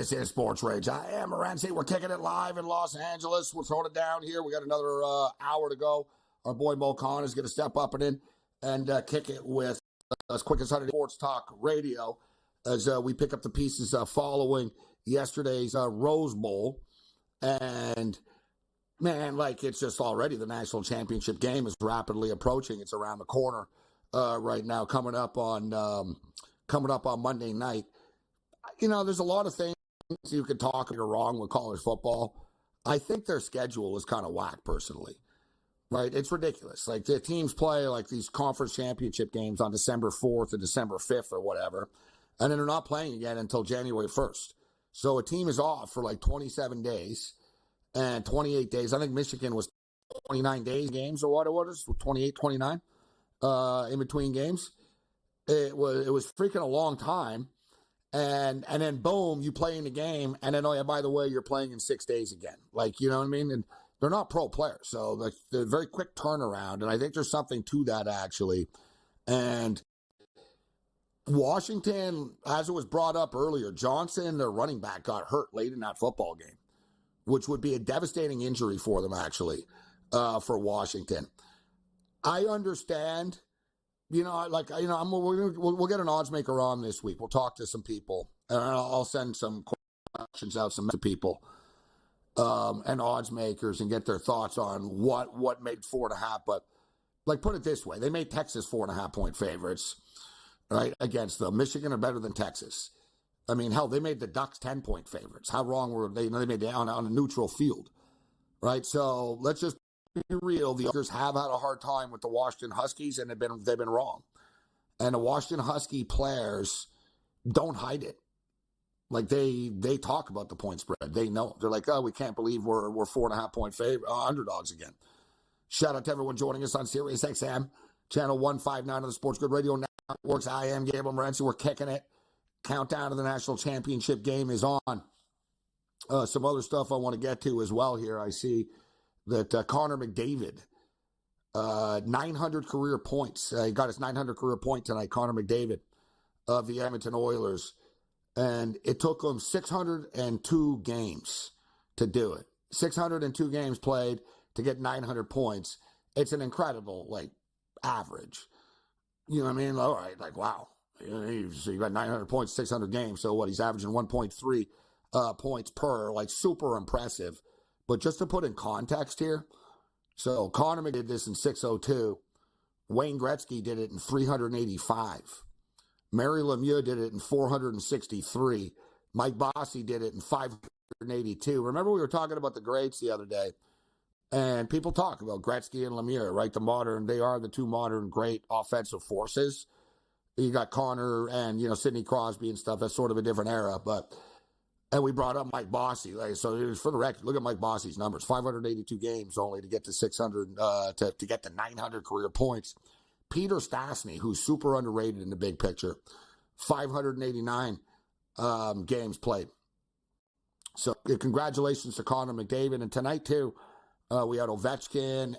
This is Sports Rage. I am Morency. We're kicking it live in Los Angeles. We're throwing it down here. We got another hour to go. Our boy Mo Khan is going to step up and in and kick it with as quick as Sunday Sports Talk Radio as we pick up the pieces following yesterday's Rose Bowl. And, man, like, it's just already the national championship game is rapidly approaching. It's around the corner right now, coming up on Monday night. You know, there's a lot of things you could talk are wrong with college football. I think their schedule is kind of whack, personally. Right? It's ridiculous. Like, the teams play, like, these conference championship games on December 4th or December 5th or whatever, and then they're not playing again until January 1st. So a team is off for, like, 27 days and 28 days. I think Michigan was 29 days games or what it was, 28, 29 in between games. It was freaking a long time. And then, boom, you play in the game, and then, oh, yeah, by the way, you're playing in 6 days again. Like, you know what I mean? And they're not pro players, so like, they're very quick turnaround, and I think there's something to that, actually. And Washington, as it was brought up earlier, Johnson, their running back, got hurt late in that football game, which would be a devastating injury for them, actually, for Washington. I understand. You know, like, you know, we'll get an odds maker on this week. We'll talk to some people, and I'll send some questions out to people and odds makers and get their thoughts on what made 4.5. But, like, put it this way. They made Texas 4.5-point favorites, right, against them. Michigan are better than Texas. I mean, hell, they made the Ducks 10-point favorites. How wrong were they? They made it on a neutral field, right? So let's just be real. The Oilers have had a hard time with the Washington Huskies, and they've been wrong. And the Washington Husky players don't hide it. Like, they talk about the point spread. They know. They're like, oh, we can't believe we're 4.5-point underdogs again. Shout out to everyone joining us on Sirius XM, channel 159 of the SportsGrid Radio Networks. I am Gabriel Morency. We're kicking it. Countdown to the national championship game is on. Some other stuff I want to get to as well here. I see that Connor McDavid, 900 career points. He got his 900 career point tonight, Connor McDavid of the Edmonton Oilers. And it took him 602 games to do it. 602 games played to get 900 points. It's an incredible, like, average. You know what I mean? All right, like, wow. So you got 900 points, 600 games. So what, he's averaging 1.3 points per, like, super impressive. But just to put in context here, so Connor McDavid did this in 602. Wayne Gretzky did it in 385. Mary Lemieux did it in 463. Mike Bossy did it in 582. Remember we were talking about the greats the other day, and people talk about Gretzky and Lemieux, right? They are the two modern great offensive forces. You got Connor and, you know, Sidney Crosby and stuff. That's sort of a different era, but... And we brought up Mike Bossy. Like, so it was for the record, look at Mike Bossy's numbers. 582 games only to get to 600, to get to 900 career points. Peter Stastny, who's super underrated in the big picture, 589 games played. So congratulations to Connor McDavid. And tonight, too, we had Ovechkin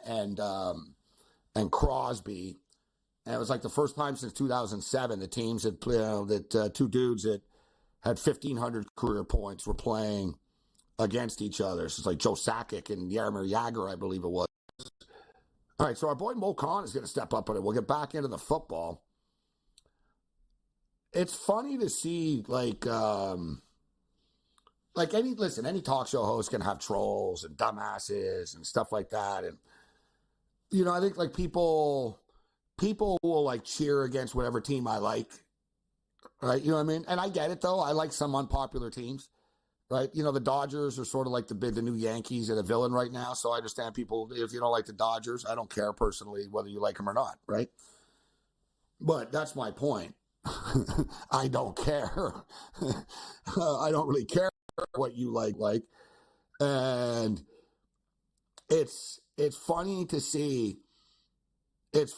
and Crosby. And it was like the first time since 2007 the teams had played, two dudes that had 1,500 career points, were playing against each other. So it's like Joe Sakic and Jaromir Jagr, I believe it was. All right, so our boy Mo Khan is going to step up on it. We'll get back into the football. It's funny to see, like any talk show host can have trolls and dumbasses and stuff like that. And, you know, I think, like, people will, like, cheer against whatever team I like. Right, you know what I mean? And I get it, though. I like some unpopular teams, right? You know, the Dodgers are sort of like the new Yankees and a villain right now, so I understand people, if you don't like the Dodgers, I don't care personally whether you like them or not, right? But that's my point. I don't care. I don't really care what you like. And it's funny to see, like,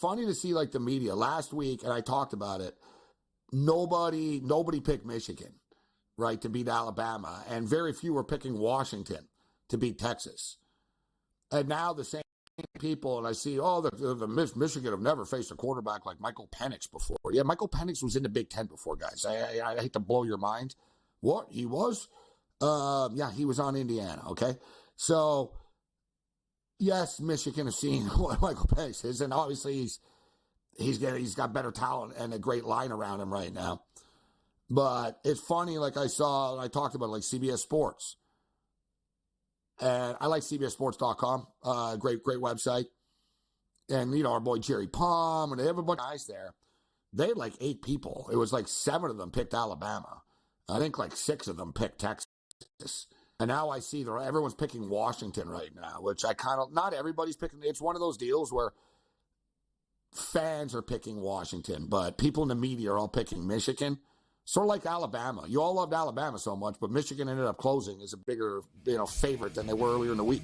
the media. Last week, and I talked about it, Nobody picked Michigan, right, to beat Alabama, and very few were picking Washington to beat Texas. And now the same people, and I see, the Michigan have never faced a quarterback like Michael Penix before. Yeah, Michael Penix was in the Big Ten before, guys. I hate to blow your mind. What? He was? Yeah, he was on Indiana. Okay, so yes, Michigan has seen what Michael Penix is, and obviously he's got better talent and a great line around him right now. But it's funny, like I talked about, like CBS Sports, and I like CBSSports.com. Great website, and our boy Jerry Palm and everybody guys there. They had like 8 people. It was like 7 of them picked Alabama. I think like 6 of them picked Texas. And now I see everyone's picking Washington right now, which not everybody's picking. It's one of those deals where fans are picking Washington, but people in the media are all picking Michigan. Sort of like Alabama. You all loved Alabama so much, but Michigan ended up closing as a bigger, favorite than they were earlier in the week.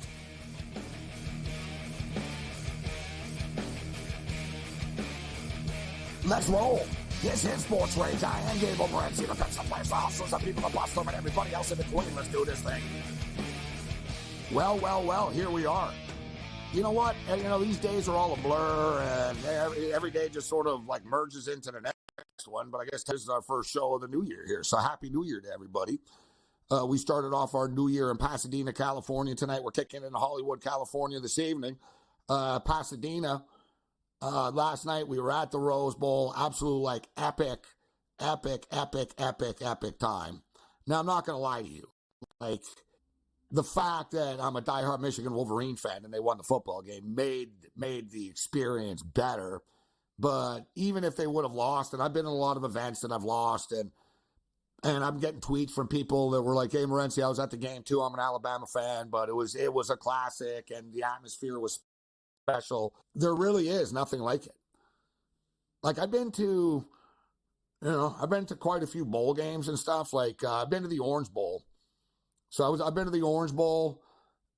Let's roll. This is SportsRage. I am Gabriel Morency. The best of players, also some people, the bust them, and everybody else in between. Let's do this thing. Well, here we are. You know what? These days are all a blur, and every day just sort of like merges into the next one. But I guess this is our first show of the new year here. So happy New Year to everybody. We started off our new year in Pasadena, California tonight. We're kicking into Hollywood, California this evening. Pasadena. Last night we were at the Rose Bowl. Absolute epic time. Now I'm not going to lie to you. The fact that I'm a diehard Michigan Wolverine fan and they won the football game made the experience better. But even if they would have lost, and I've been in a lot of events that I've lost, and I'm getting tweets from people that were like, "Hey, Morency, I was at the game too. I'm an Alabama fan, but it was a classic, and the atmosphere was special." There really is nothing like it. I've been to quite a few bowl games and stuff. I've been to the Orange Bowl. So I've been to the Orange Bowl,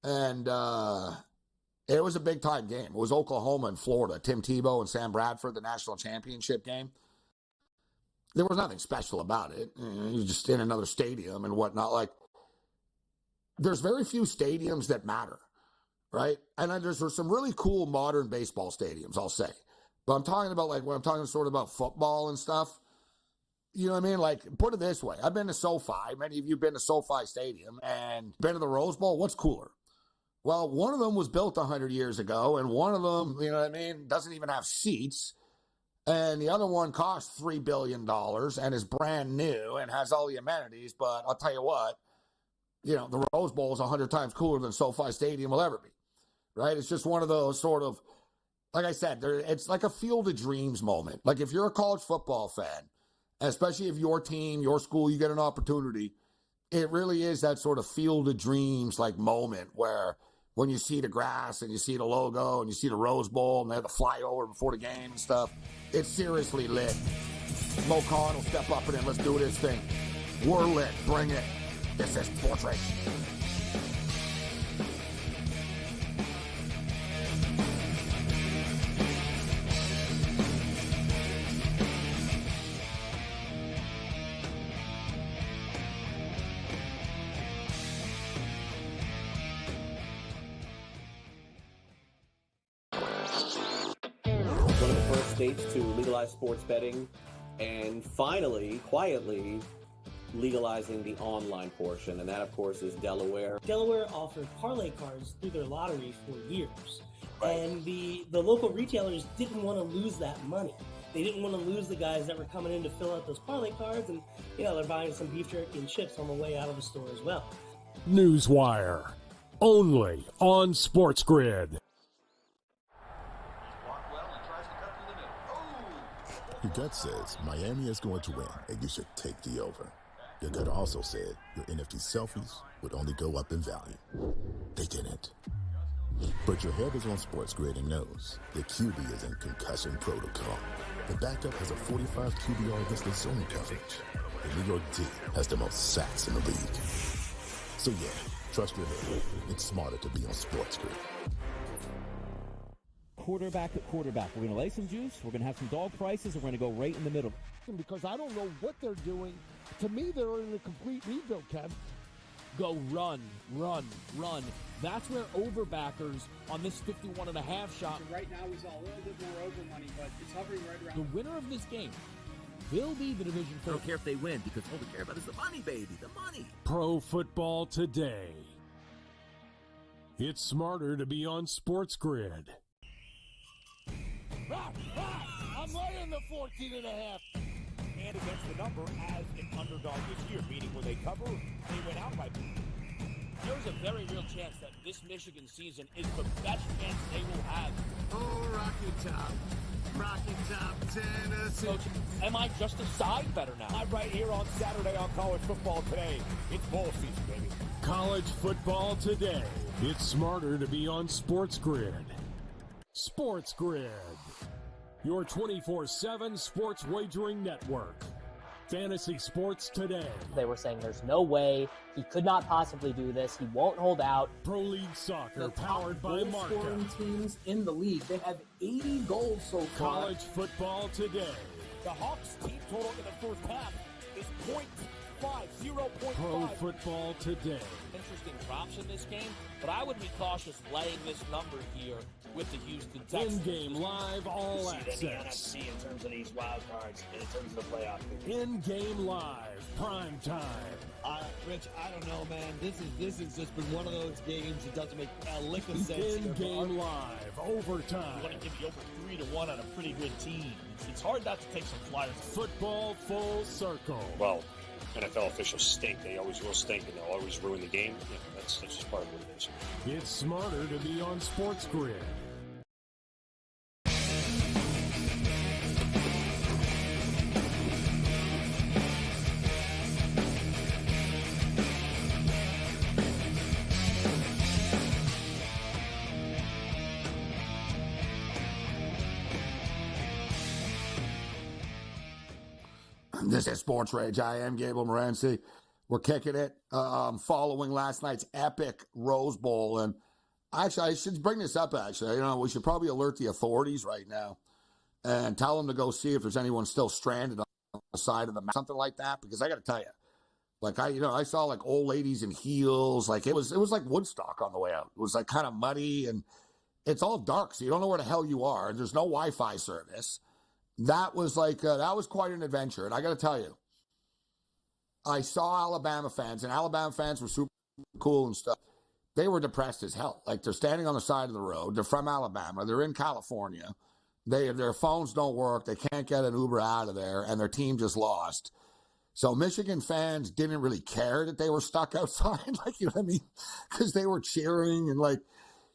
and it was a big time game. It was Oklahoma and Florida, Tim Tebow and Sam Bradford, the national championship game. There was nothing special about it. You're just in another stadium and whatnot. There's very few stadiums that matter, right? And then there's some really cool modern baseball stadiums, I'll say. But I'm talking about when I'm talking sort of about football and stuff. You know what I mean? Put it this way. I've been to SoFi. Many of you have been to SoFi Stadium and been to the Rose Bowl. What's cooler? Well, one of them was built 100 years ago, and one of them, doesn't even have seats. And the other one costs $3 billion and is brand new and has all the amenities. But I'll tell you what, the Rose Bowl is 100 times cooler than SoFi Stadium will ever be, right? It's just one of those sort of, like I said, it's like a field of dreams moment. If you're a college football fan, especially if your team, your school, you get an opportunity, it really is that sort of field of dreams moment where when you see the grass and you see the logo and you see the Rose Bowl and they have the flyover before the game and stuff, it's seriously lit. Mo Khan will step up and then let's do this thing. We're lit. Bring it. This is SportsRage. States to legalize sports betting and finally, quietly, legalizing the online portion. And that, of course, is Delaware. Delaware offered parlay cards through their lottery for years. Right. And the local retailers didn't want to lose that money. They didn't want to lose the guys that were coming in to fill out those parlay cards. And, they're buying some beef jerky and chips on the way out of the store as well. Newswire. Only on SportsGrid. Your gut says Miami is going to win, and you should take the over. Your gut also said your NFT selfies would only go up in value. They didn't. But your head is on SportsGrid and knows the QB is in concussion protocol. The backup has a 45 QBR against the zone coverage. The New York D has the most sacks in the league. So yeah, trust your head. It's smarter to be on SportsGrid. Quarterback at quarterback. We're going to lay some juice. We're going to have some dog prices. And we're going to go right in the middle. Because I don't know what they're doing. To me, they're in a complete rebuild, Kev. Go run. That's where overbackers on this 51.5 shot. So right now, we saw a little bit more over money, but it's hovering right around. The winner of this game will be the division I don't favorite. care if they win because all we care about is the money, baby, the money. Pro Football Today. It's smarter to be on SportsGrid. I'm laying the 14.5. And against the number as an underdog this year, meaning when they cover, they went out by. There's a very real chance that this Michigan season is the best chance they will have. Oh, Rocky Top, Tennessee. Coach, am I just a side better now? I'm right here on Saturday on College Football Today. It's bowl season, baby. College Football Today. It's smarter to be on SportsGrid. SportsGrid. Your 24/7 sports wagering network. Fantasy Sports Today. They were saying there's no way he could not possibly do this. He won't hold out. Pro League Soccer powered by goal Marca. scoring teams in the league. They have 80 goals so far. College Football Today. The Hawks team total in the first half is 0.5. Pro Football Today. Interesting props in this game, but I would be cautious laying this number here with the Houston Texans. In-game live all See it in the access. NFC in terms of these wild cards and in terms of the playoff. In-game live, prime time. Rich, I don't know, man. This has just been one of those games that doesn't make a lick of sense. In-game live, overtime. You want to give you over 3-1 on a pretty good team. It's hard not to take some flyers. Football full circle. Well, NFL officials stink. They always will stink, and they'll always ruin the game. Yeah, that's just part of what it is. It's smarter to be on SportsGrid. This is SportsRage. I am Gabriel Morency. We're kicking it following last night's epic Rose Bowl. And actually, I should bring this up, actually. We should probably alert the authorities right now and tell them to go see if there's anyone still stranded on the side of the mountain, something like that. Because I got to tell you, I saw like old ladies in heels. Like it was like Woodstock on the way out. It was like kind of muddy and it's all dark, so you don't know where the hell you are. There's no Wi-Fi service. That was quite an adventure. And I got to tell you, I saw Alabama fans, and Alabama fans were super cool and stuff. They were depressed as hell. Like they're standing on the side of the road. They're from Alabama. They're in California. Their phones don't work. They can't get an Uber out of there, and their team just lost. So Michigan fans didn't really care that they were stuck outside, like, you know what I mean? Because they were cheering and like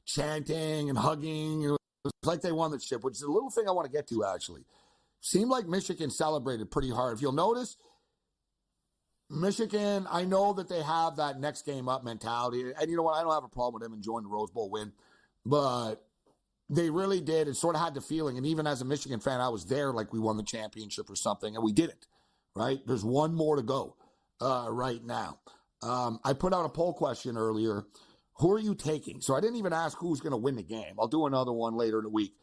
chanting and hugging. It was like they won the chip, which is a little thing I want to get to, actually. Seemed like Michigan celebrated pretty hard. If you'll notice, Michigan, I know that they have that next game up mentality. And you know what? I don't have a problem with them enjoying the Rose Bowl win. But they really did. It sort of had the feeling. And even as a Michigan fan, I was there like we won the championship or something. And we didn't, right? There's one more to go right now. I put out a poll question earlier. Who are you taking? So I didn't even ask who's going to win the game. I'll do another one later in the week.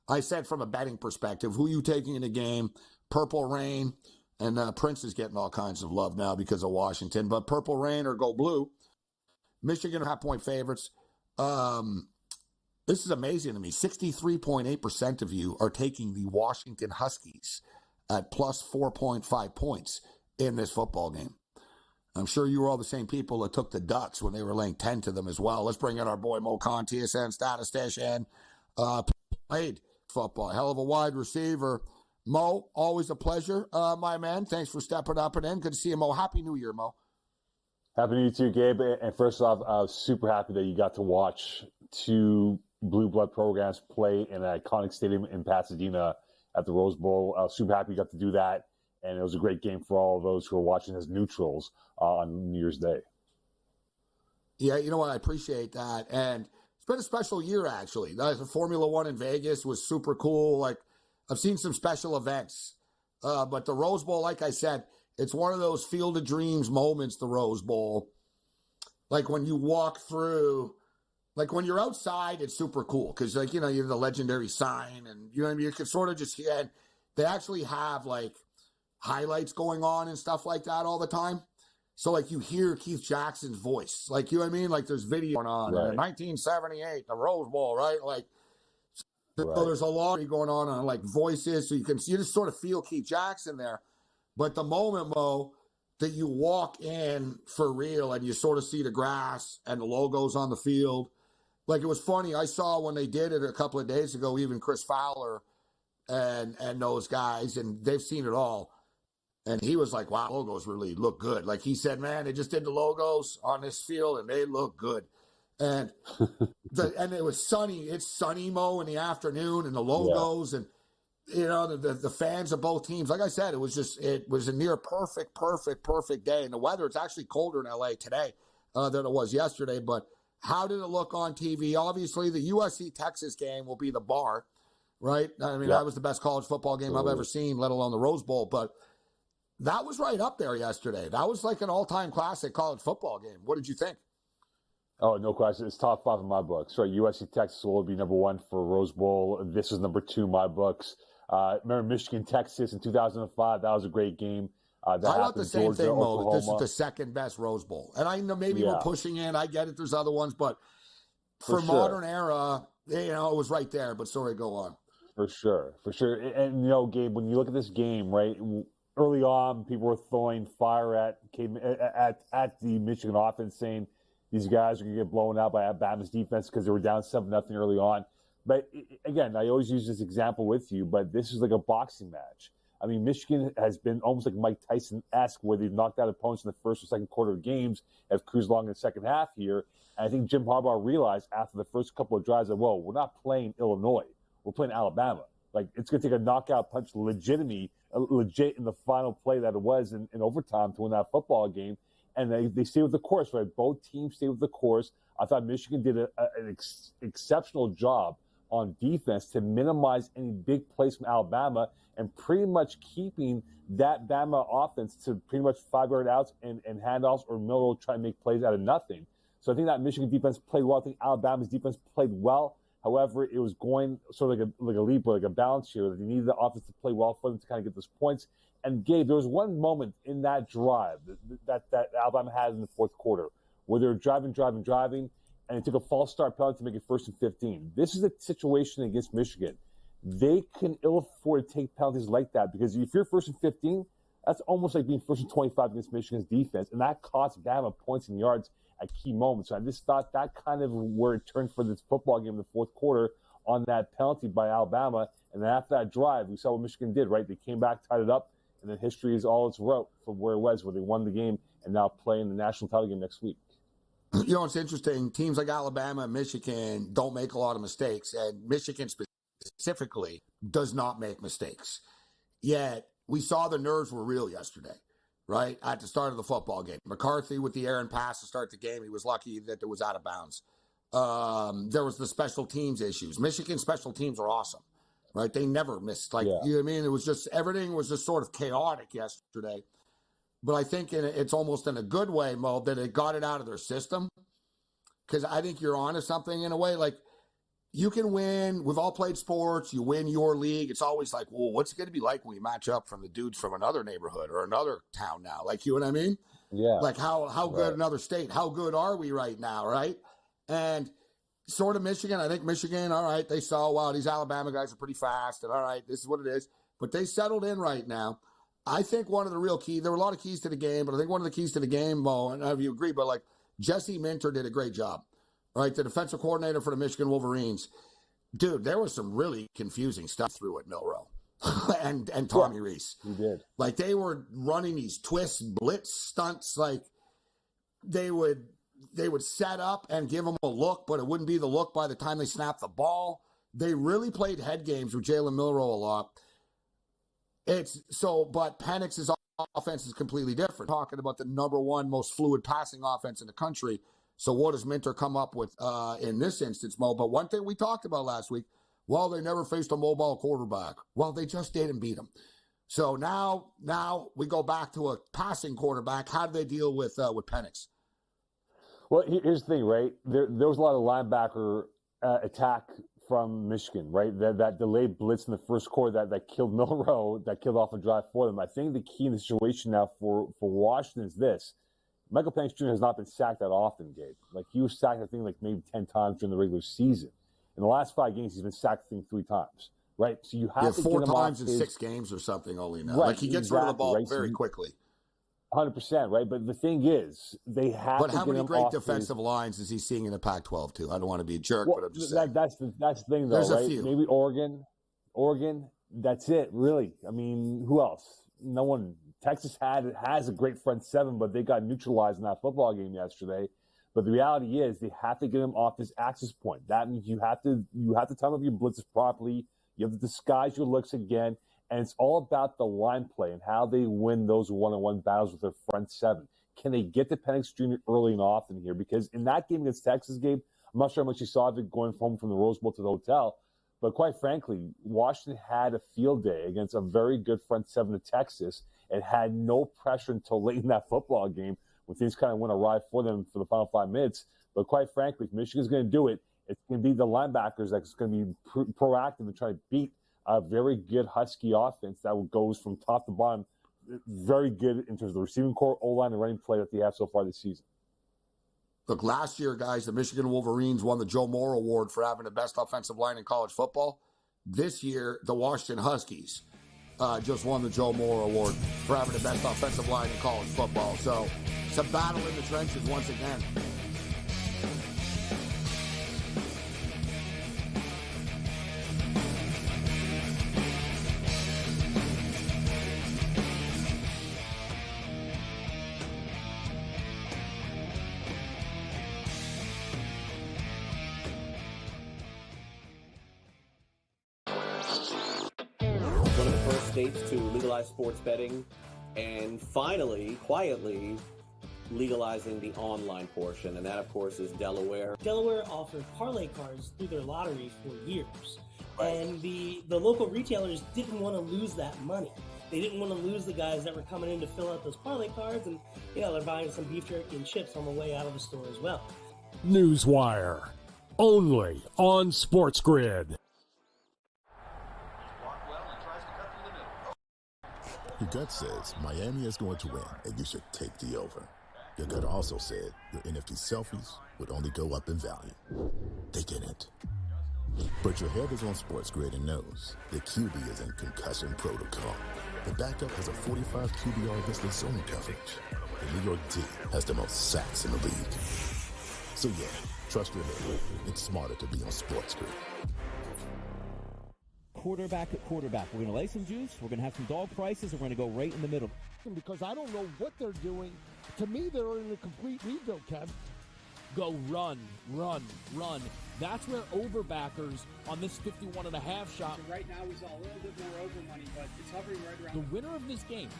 I said from a betting perspective, who are you taking in the game? Purple Rain, and Prince is getting all kinds of love now because of Washington, but Purple Rain or Go Blue. Michigan are half-point favorites. This is amazing to me. 63.8% of you are taking the Washington Huskies at plus 4.5 points in this football game. I'm sure you were all the same people that took the Ducks when they were laying 10 to them as well. Let's bring in our boy Mo Khan, TSN statistician. Played football, hell of a wide receiver. Mo, always a pleasure, my man. Thanks for stepping up and in. Good to see you, Mo. Happy New Year, Mo. Happy New Year to you, Gabe. And first off, I was super happy that you got to watch two blue blood programs play in an iconic stadium in Pasadena at the Rose Bowl. I was super happy you got to do that. And it was a great game for all of those who are watching as neutrals on New Year's Day. Yeah, you know what? I appreciate that. And it's been a special year, actually. The Formula One in Vegas was super cool. Like, I've seen some special events. But the Rose Bowl, like I said, it's one of those Field of Dreams moments, the Rose Bowl. Like, when you walk through, like, when you're outside, it's super cool. Because, like, you know, you have the legendary sign. And, you know what I mean? You can sort of just hear it. They actually have, like, highlights going on and stuff like that all the time. So, like, you hear Keith Jackson's voice. Like, you know what I mean? Like, there's video going on. Right. 1978, the Rose Bowl, right? Like, so there's a lot going on like, voices. So you just sort of feel Keith Jackson there. But the moment, Mo, that you walk in for real and you sort of see the grass and the logos on the field, like it was funny. I saw when they did it a couple of days ago, even Chris Fowler and those guys, and they've seen it all. And he was like, wow, logos really look good. Like he said, man, they just did the logos on this field and they look good. And and it was sunny. It's sunny, Mo, in the afternoon, and the logos and, you know, the fans of both teams. Like I said, it was a near perfect day. And the weather, it's actually colder in LA today than it was yesterday. But how did it look on TV? Obviously, the USC-Texas game will be the bar, right? I mean, that was the best college football game I've ever seen, let alone the Rose Bowl. But that was right up there yesterday. That was like an all-time classic college football game. What did you think? Oh, no question. It's top 5 in my books. Right, USC Texas will be number 1 for Rose Bowl. This is number 2 in my books. Remember Michigan Texas in 2005? That was a great game. I thought the same thing, Mo. This is the second best Rose Bowl. And I know maybe we're pushing it. I get it. There's other ones. But for modern era, you know, it was right there. But sorry, go on. For sure. And, you know, Gabe, when you look at this game, right, early on, people were throwing fire at the Michigan offense, saying these guys are going to get blown out by Alabama's defense because they were down 7-0 early on. But again, I always use this example with you, but this is like a boxing match. I mean, Michigan has been almost like Mike Tyson-esque, where they've knocked out opponents in the first or second quarter of games, have cruised along in the second half here. And I think Jim Harbaugh realized after the first couple of drives that, whoa, we're not playing Illinois. We're playing Alabama. Like, it's going to take a knockout punch legit in the final play that it was in overtime to win that football game. And they stay with the course, right? Both teams stay with the course. I thought Michigan did an exceptional job on defense to minimize any big plays from Alabama and pretty much keeping that Bama offense to pretty much 5-yard outs and handoffs, or Miller trying to make plays out of nothing. So I think that Michigan defense played well. I think Alabama's defense played well. However, it was going sort of like a leap, or like a balance here, that they needed the offense to play well for them to kind of get those points. And Gabe, there was one moment in that drive that Alabama had in the fourth quarter where they were driving, and it took a false start penalty to make it 1st and 15. This is a situation against Michigan. They can ill afford to take penalties like that, because if you're 1st and 15, that's almost like being 1st and 25 against Michigan's defense, and that costs Bama points and yards at key moments. So I just thought that kind of where it turned for this football game in the fourth quarter on that penalty by Alabama. And then after that drive, we saw what Michigan did, right? They came back, tied it up, and then history is all it's wrote from where it was, where they won the game and now play in the national title game next week. You know, it's interesting. Teams like Alabama and Michigan don't make a lot of mistakes, and Michigan specifically does not make mistakes. Yet we saw the nerves were real yesterday, right? At the start of the football game. McCarthy with the errant pass to start the game. He was lucky that it was out of bounds. There was the special teams issues. Michigan special teams are awesome, right? They never missed. You know what I mean? It was just, everything was just sort of chaotic yesterday. But I think it's almost in a good way, Mo, that it got it out of their system. Because I think you're onto something in a way. Like, you can win. We've all played sports. You win your league. It's always like, well, what's it going to be like when we match up from the dudes from another neighborhood or another town now? Like, you know what I mean? Yeah. Like, how good another state? How good are we right now, right? And sort of Michigan. I think Michigan, all right, they saw, wow, these Alabama guys are pretty fast. And all right, this is what it is. But they settled in right now. I think one of the real keys, there were a lot of keys to the game, but I think one of the keys to the game, Mo, and I don't know if you agree, but like Jesse Minter did a great job, right? The defensive coordinator for the Michigan Wolverines. Dude, there was some really confusing stuff through at Milroe and Tommy Reese. He did. Like, they were running these twist blitz stunts. Like, they would set up and give them a look, but it wouldn't be the look by the time they snapped the ball. They really played head games with Jalen Milroe a lot. But Penix's offense is completely different. Talking about the number one most fluid passing offense in the country. So what does Minter come up with in this instance, Mo? But one thing we talked about last week, well, they never faced a mobile quarterback. Well, they just did and beat him. So now we go back to a passing quarterback. How do they deal with Penix? Well, here's the thing, right? There was a lot of linebacker attack from Michigan, right? That delayed blitz in the first quarter that killed Milroe, that killed off a drive for them. I think the key in the situation now for Washington is this. Michael Penix Jr. has not been sacked that often, Gabe. Like, he was sacked, I think, like maybe 10 times during the regular season. In the last 5 games, he's been sacked, I think, 3 times, right? So you have to 4 get him times off in his, 6 games or something only now. right, Like he gets rid of the ball right? very So quickly. 100%, right? But the thing is, they have But to how get many him great off defensive his, lines is he seeing in the Pac-12 too? I don't want to be a jerk, well, but I'm just saying. that's the thing, though, There's a right? few. Maybe Oregon. That's it, really. I mean, who else? No one. Texas has a great front seven, but they got neutralized in that football game yesterday. But the reality is, they have to get him off his access point. That means you have to time up your blitzes properly. You have to disguise your looks again, and it's all about the line play and how they win those one-on-one battles with their front seven. Can they get to Penix Jr. early and often here? Because in that game against Texas, Gabe, I'm not sure how much you saw of it going home from the Rose Bowl to the hotel, but quite frankly, Washington had a field day against a very good front seven of Texas and had no pressure until late in that football game when things kind of went awry for them for the final 5 minutes. But quite frankly, if Michigan's going to do it, it's going to be the linebackers that's going to be proactive and try to beat a very good Husky offense that goes from top to bottom. Very good in terms of the receiving core, O-line, and running play that they have so far this season. Look, last year, guys, the Michigan Wolverines won the Joe Moore Award for having the best offensive line in college football. This year, the Washington Huskies just won the Joe Moore Award for having the best offensive line in college football. So it's a battle in the trenches once again. One of the first states to legalize sports betting, and finally, quietly, legalizing the online portion, and that, of course, is Delaware. Delaware offered parlay cards through their lottery for years, and the local retailers didn't want to lose that money. They didn't want to lose the guys that were coming in to fill out those parlay cards, and they're buying some beef jerky and chips on the way out of the store as well. Newswire, only on SportsGrid. Your gut says Miami is going to win, and you should take the over. Your gut also said your NFT selfies would only go up in value. They didn't. But your head is on SportsGrid and knows the QB is in concussion protocol. The backup has a 45 QBR against the zone coverage. The New York D has the most sacks in the league. So yeah, trust your head. It's smarter to be on SportsGrid. Quarterback at quarterback. We're going to lay some juice. We're going to have some dog prices, and we're going to go right in the middle. Because I don't know what they're doing. To me, they're in a complete rebuild, Kev. Go run. That's where overbackers on this 51.5 shot. So right now he's a little bit more over money, but it's hovering right around. The winner of this game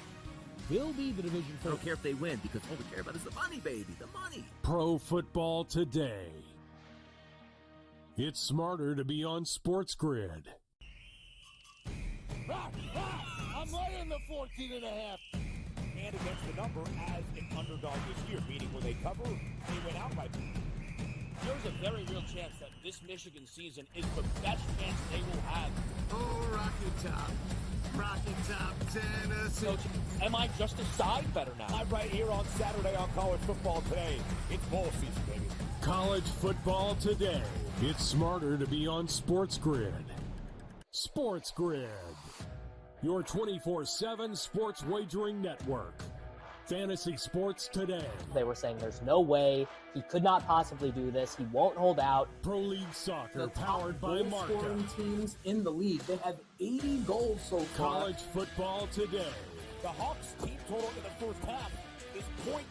will be the division I don't care if they win, because all we care about is the money, baby, the money. Pro Football Today. It's smarter to be on SportsGrid. I'm laying the 14.5. And against the number as an underdog this year, meaning when they cover, they went outright. There's a very real chance that this Michigan season is the best chance they will have. Oh, Rocky Top, Tennessee. So, am I just a side better now? I'm right here on Saturday on College Football Today. It's bowl season, baby. College Football Today. It's smarter to be on SportsGrid. SportsGrid, your 24/7 sports wagering network. Fantasy Sports Today. They were saying there's no way he could not possibly do this. He won't hold out. Pro League Soccer, powered by goal Marca. scoring teams in the league. They have 80 goals so far. College Football Today. The Hawks team total in the first half is 0.5.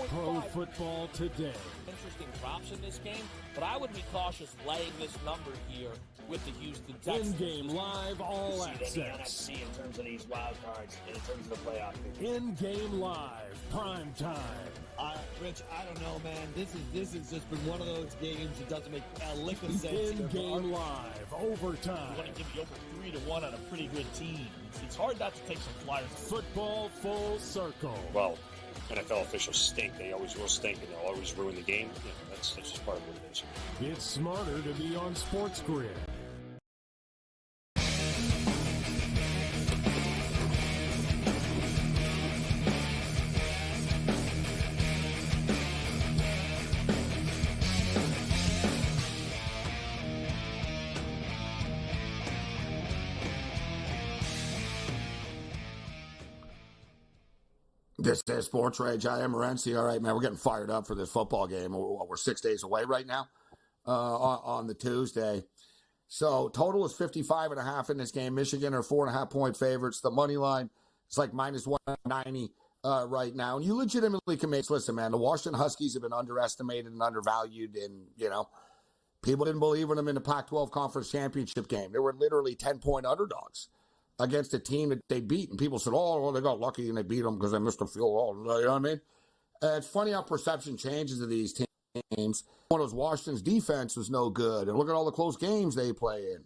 Pro Football Today. Interesting props in this game, but I would be cautious laying this number here with the Houston Texans. In-game live all access. in terms of these wild cards and in terms of the playoff. In-game live, prime time. Rich, I don't know, man. This has just been one of those games that doesn't make a lick of sense. In-game live, overtime. You want to give you over 3-1 on a pretty good team. It's hard not to take some flyers. Football full circle. Well, NFL officials stink. They always will stink, and they'll always ruin the game. That's just part of what it is. It's smarter to be on SportsGrid. This is SportsRage. I am Morency. All right, man, we're getting fired up for this football game. We're 6 days away right now on the Tuesday. So total is 55.5 in this game. Michigan are 4.5-point favorites. The money line is like minus 190 right now. And you legitimately can make, listen, man, the Washington Huskies have been underestimated and undervalued. And, people didn't believe in them in the Pac-12 Conference Championship game. They were literally 10-point underdogs against a team that they beat. And people said, oh, well, they got lucky and they beat them because they missed a field goal. You know what I mean? It's funny how perception changes of these teams. One of those Washington's defense was no good. And look at all the close games they play in.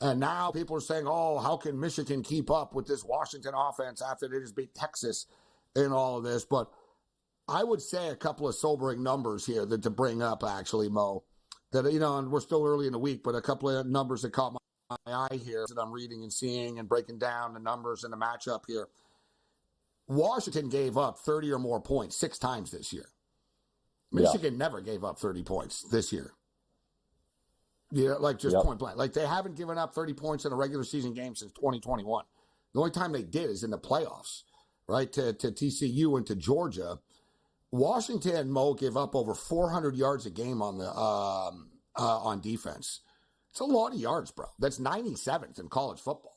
And now people are saying, oh, how can Michigan keep up with this Washington offense after they just beat Texas in all of this? But I would say a couple of sobering numbers here to bring up, actually, Mo. That, and we're still early in the week, but a couple of numbers that caught my eye here that I'm reading and seeing and breaking down the numbers and the matchup here. Washington gave up 30 or more points 6 times this year. Michigan never gave up 30 points this year. Point blank. Like, they haven't given up 30 points in a regular season game since 2021. The only time they did is in the playoffs, right, to TCU and to Georgia. Washington, Mo, gave up over 400 yards a game on defense. It's a lot of yards, bro. That's 97th in college football.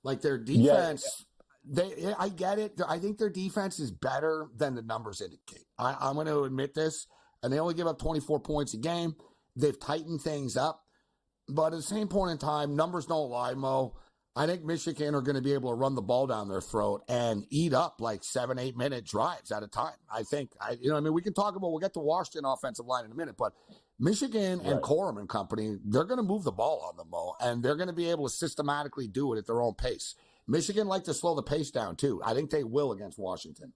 Like, their defense, I get it. I think their defense is better than the numbers indicate. I'm going to admit this. And they only give up 24 points a game. They've tightened things up. But at the same point in time, numbers don't lie, Mo. I think Michigan are going to be able to run the ball down their throat and eat up like 7-8 minute drives at a time. I think, we can talk about, we'll get to Washington offensive line in a minute, but Michigan and Corum and company, they're going to move the ball on them, Mo, and they're going to be able to systematically do it at their own pace. Michigan like to slow the pace down too. I think they will against Washington.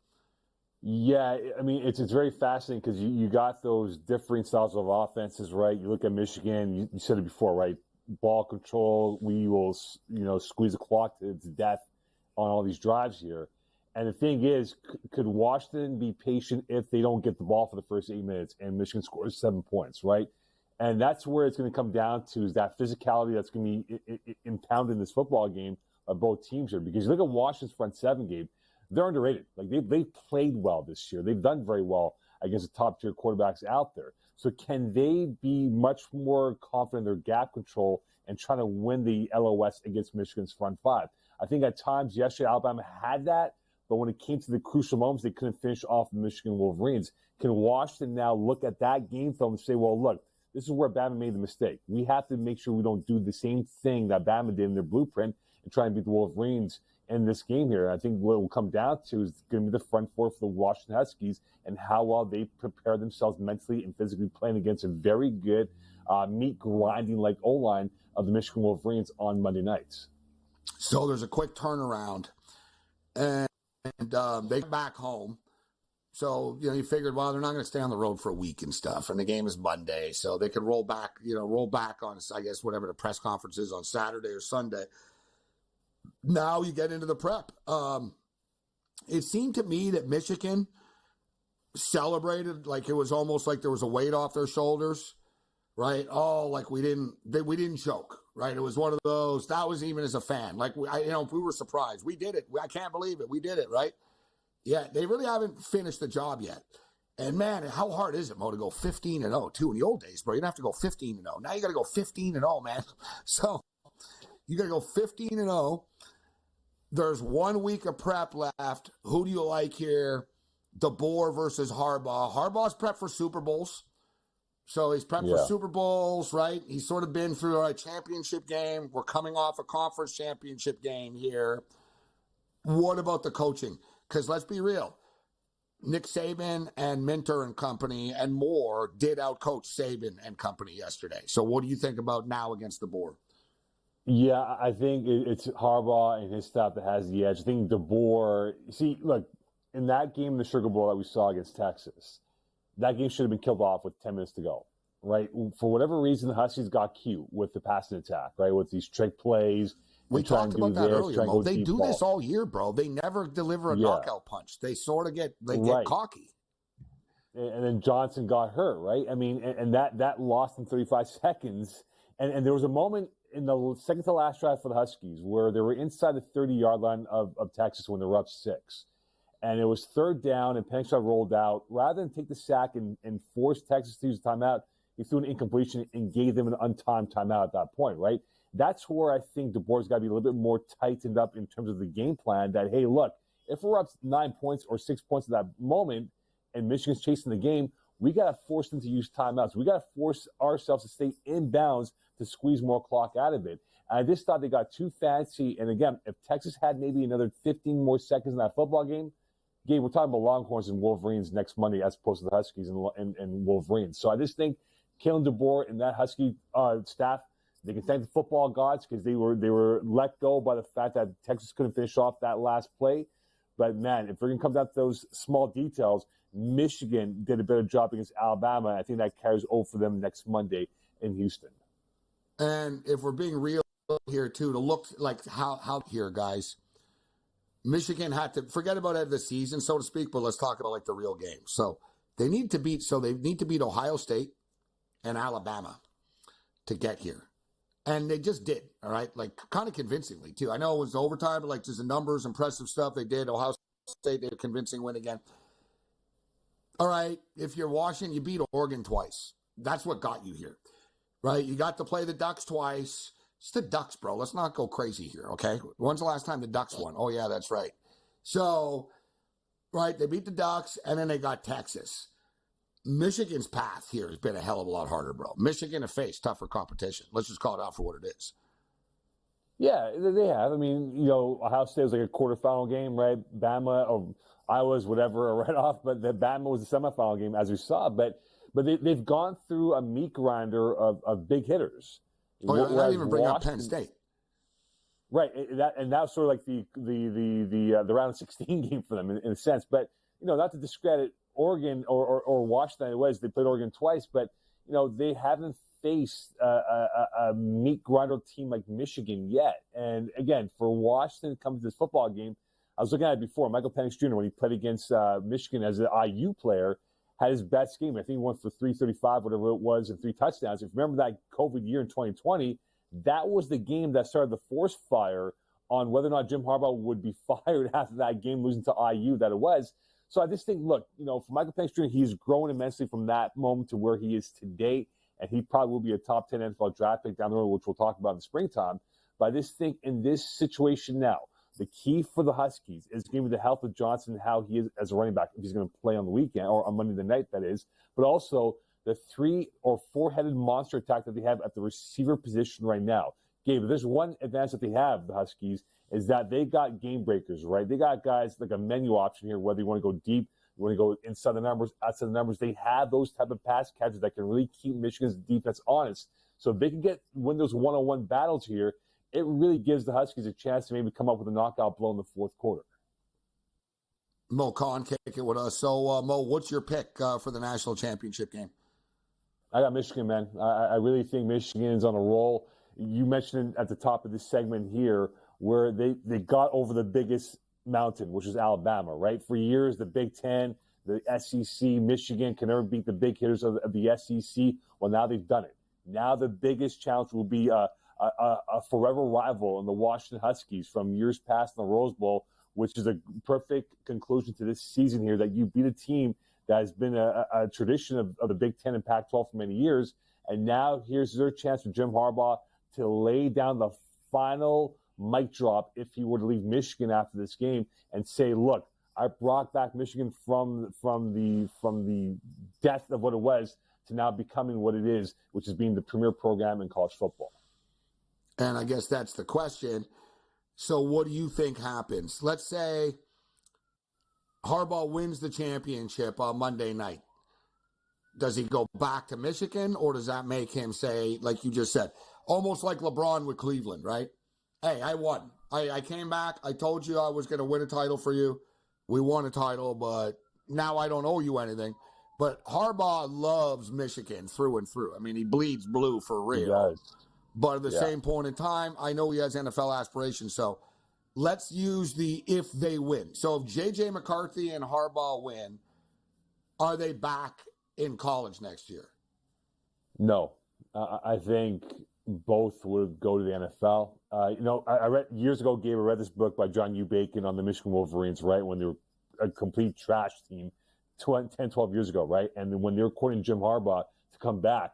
Yeah, I mean, it's very fascinating because you got those differing styles of offenses, right? You look at Michigan, you said it before, right? Ball control, we will, squeeze the clock to death on all these drives here. And the thing is, could Washington be patient if they don't get the ball for the first 8 minutes and Michigan scores 7 points, right? And that's where it's going to come down to, is that physicality that's going to be impounded in this football game of both teams here. Because you look at Washington's front seven, Gabe, they're underrated. Like, they've played well this year. They've done very well against the top-tier quarterbacks out there. So can they be much more confident in their gap control and trying to win the LOS against Michigan's front five? I think at times yesterday Alabama had that, but when it came to the crucial moments, they couldn't finish off the Michigan Wolverines. Can Washington now look at that game film and say, well, look, this is where Bama made the mistake. We have to make sure we don't do the same thing that Bama did in their blueprint and try and beat the Wolverines in this game here. I think what it will come down to is going to be the front four for the Washington Huskies and how well they prepare themselves mentally and physically playing against a very good meat grinding like O-line of the Michigan Wolverines on Monday nights. So there's a quick turnaround, and they get back home. So, you figured, well, they're not going to stay on the road for a week and stuff, and the game is Monday, so they could roll back on, I guess, whatever the press conference is on Saturday or Sunday. Now you get into the prep. It seemed to me that Michigan celebrated like it was almost like there was a weight off their shoulders, right? Oh, like we didn't choke, right? It was one of those. That was even as a fan, like we were surprised. We did it. I can't believe it. We did it, right? Yeah, they really haven't finished the job yet. And man, how hard is it, Mo, to go 15-0 too? In the old days, bro, you didn't have to go 15-0. Now you got to go 15-0, man. So you got to go 15-0. There's 1 week of prep left. Who do you like here? DeBoer versus Harbaugh. Harbaugh's prepped for Super Bowls. So he's prepped for Super Bowls, right? He's sort of been through a championship game. We're coming off a conference championship game here. What about the coaching? Because let's be real. Nick Saban and Minter and company and more did outcoach Saban and company yesterday. So what do you think about now against DeBoer? Yeah, I think it's Harbaugh and his staff that has the edge. I think DeBoer, look, in that game in the Sugar Bowl that we saw against Texas, that game should have been killed off with 10 minutes to go, right? For whatever reason, the Huskies got cute with the passing attack, right? With these trick plays. We talked about that earlier, Mo. They do this all year, bro. They never deliver a knockout punch. They sort of get cocky. And then Johnson got hurt, right? I mean, and that lost in 35 seconds. And there was a moment in the second to last drive for the Huskies where they were inside the 30-yard line of Texas when they were up 6. and it was third down, and Penix rolled out. Rather than take the sack and force Texas to use a timeout, he threw an incompletion and gave them an untimed timeout at that point, right? That's where I think DeBoer's got to be a little bit more tightened up in terms of the game plan that, hey, look, if we're up 9 points or 6 points at that moment and Michigan's chasing the game, we got to force them to use timeouts. We got to force ourselves to stay in bounds to squeeze more clock out of it. And I just thought they got too fancy. And again, if Texas had maybe another 15 more seconds in that football game, Gabe, we're talking about Longhorns and Wolverines next Monday as opposed to the Huskies and Wolverines. So I just think Kalen DeBoer and that Husky staff, they can thank the football gods because they were let go by the fact that Texas couldn't finish off that last play. But, man, if we're going to come down to those small details, Michigan did a better job against Alabama. I think that carries over for them next Monday in Houston. And if we're being real here, too, to look like how here, guys, Michigan had to forget about it the season, so to speak, but let's talk about like the real game. So they need to beat Ohio State and Alabama to get here. And they just did, all right? Like, kind of convincingly, too. I know it was overtime, but, like, just the numbers, impressive stuff they did. Ohio State did a convincing win again. All right, if you're Washington, you beat Oregon twice. That's what got you here, right? You got to play the Ducks twice. It's the Ducks, bro. Let's not go crazy here, okay? When's the last time the Ducks won? Oh, yeah, that's right. So, right, they beat the Ducks, and then they got Texas. Michigan's path here has been a hell of a lot harder, bro. Michigan have faced tougher competition. Let's just call it out for what it is. Yeah, they have. I mean, Ohio State was like a quarterfinal game, right? Bama or Iowa's whatever, right off. But the Bama was the semifinal game, as we saw. But they've gone through a meat grinder of big hitters. Oh, yeah, not even bring up Penn State. Right, and that's sort of like the round of 16 game for them in a sense. But not to discredit Oregon or Washington, it was they played Oregon twice, but they haven't faced a meat grinder team like Michigan yet. And again, for Washington coming to this football game, I was looking at it before. Michael Penix Jr., when he played against Michigan as an IU player, had his best game. I think he went for 335, whatever it was, and 3 touchdowns. If you remember that COVID year in 2020, that was the game that started the force fire on whether or not Jim Harbaugh would be fired after that game losing to IU that it was. So I just think, look, for Michael Penix Jr., he's grown immensely from that moment to where he is today, and he probably will be a top 10 NFL draft pick down the road, which we'll talk about in the springtime. But I just think in this situation now, the key for the Huskies is going to be the health of Johnson, how he is as a running back, if he's going to play on the weekend, or on Monday night, that is, but also the 3 or 4-headed monster attack that they have at the receiver position right now. Gabe, there's one advantage that they have, the Huskies, is that they got game breakers, right? They got guys like a menu option here, whether you want to go deep, you want to go inside the numbers, outside the numbers. They have those type of pass catchers that can really keep Michigan's defense honest. So if they can win those one-on-one battles here, it really gives the Huskies a chance to maybe come up with a knockout blow in the fourth quarter. Mo Khan kicking with us. So, Mo, what's your pick for the national championship game? I got Michigan, man. I really think Michigan's on a roll. You mentioned at the top of this segment here where they got over the biggest mountain, which is Alabama, right? For years, the Big Ten, the SEC, Michigan can never beat the big hitters of the SEC. Well, now they've done it. Now the biggest challenge will be a forever rival in the Washington Huskies from years past in the Rose Bowl, which is a perfect conclusion to this season here, that you beat a team that has been a tradition of the Big Ten and Pac-12 for many years. And now here's their chance for Jim Harbaugh to lay down the final mic drop if he were to leave Michigan after this game and say, look, I brought back Michigan from the death of what it was to now becoming what it is, which is being the premier program in college football. And I guess that's the question. So what do you think happens? Let's say Harbaugh wins the championship on Monday night. Does he go back to Michigan, or does that make him say, like you just said, almost like LeBron with Cleveland, right? Hey, I won. I came back. I told you I was going to win a title for you. We won a title, but now I don't owe you anything. But Harbaugh loves Michigan through and through. I mean, he bleeds blue for real. He does. But at the same point in time, I know he has NFL aspirations. So let's use the if they win. So if J.J. McCarthy and Harbaugh win, are they back in college next year? No. I think both would go to the NFL. I read years ago, Gabe, I read this book by John U. Bacon on the Michigan Wolverines, right, when they were a complete trash team 10, 12 years ago, right? And then when they were courting Jim Harbaugh to come back,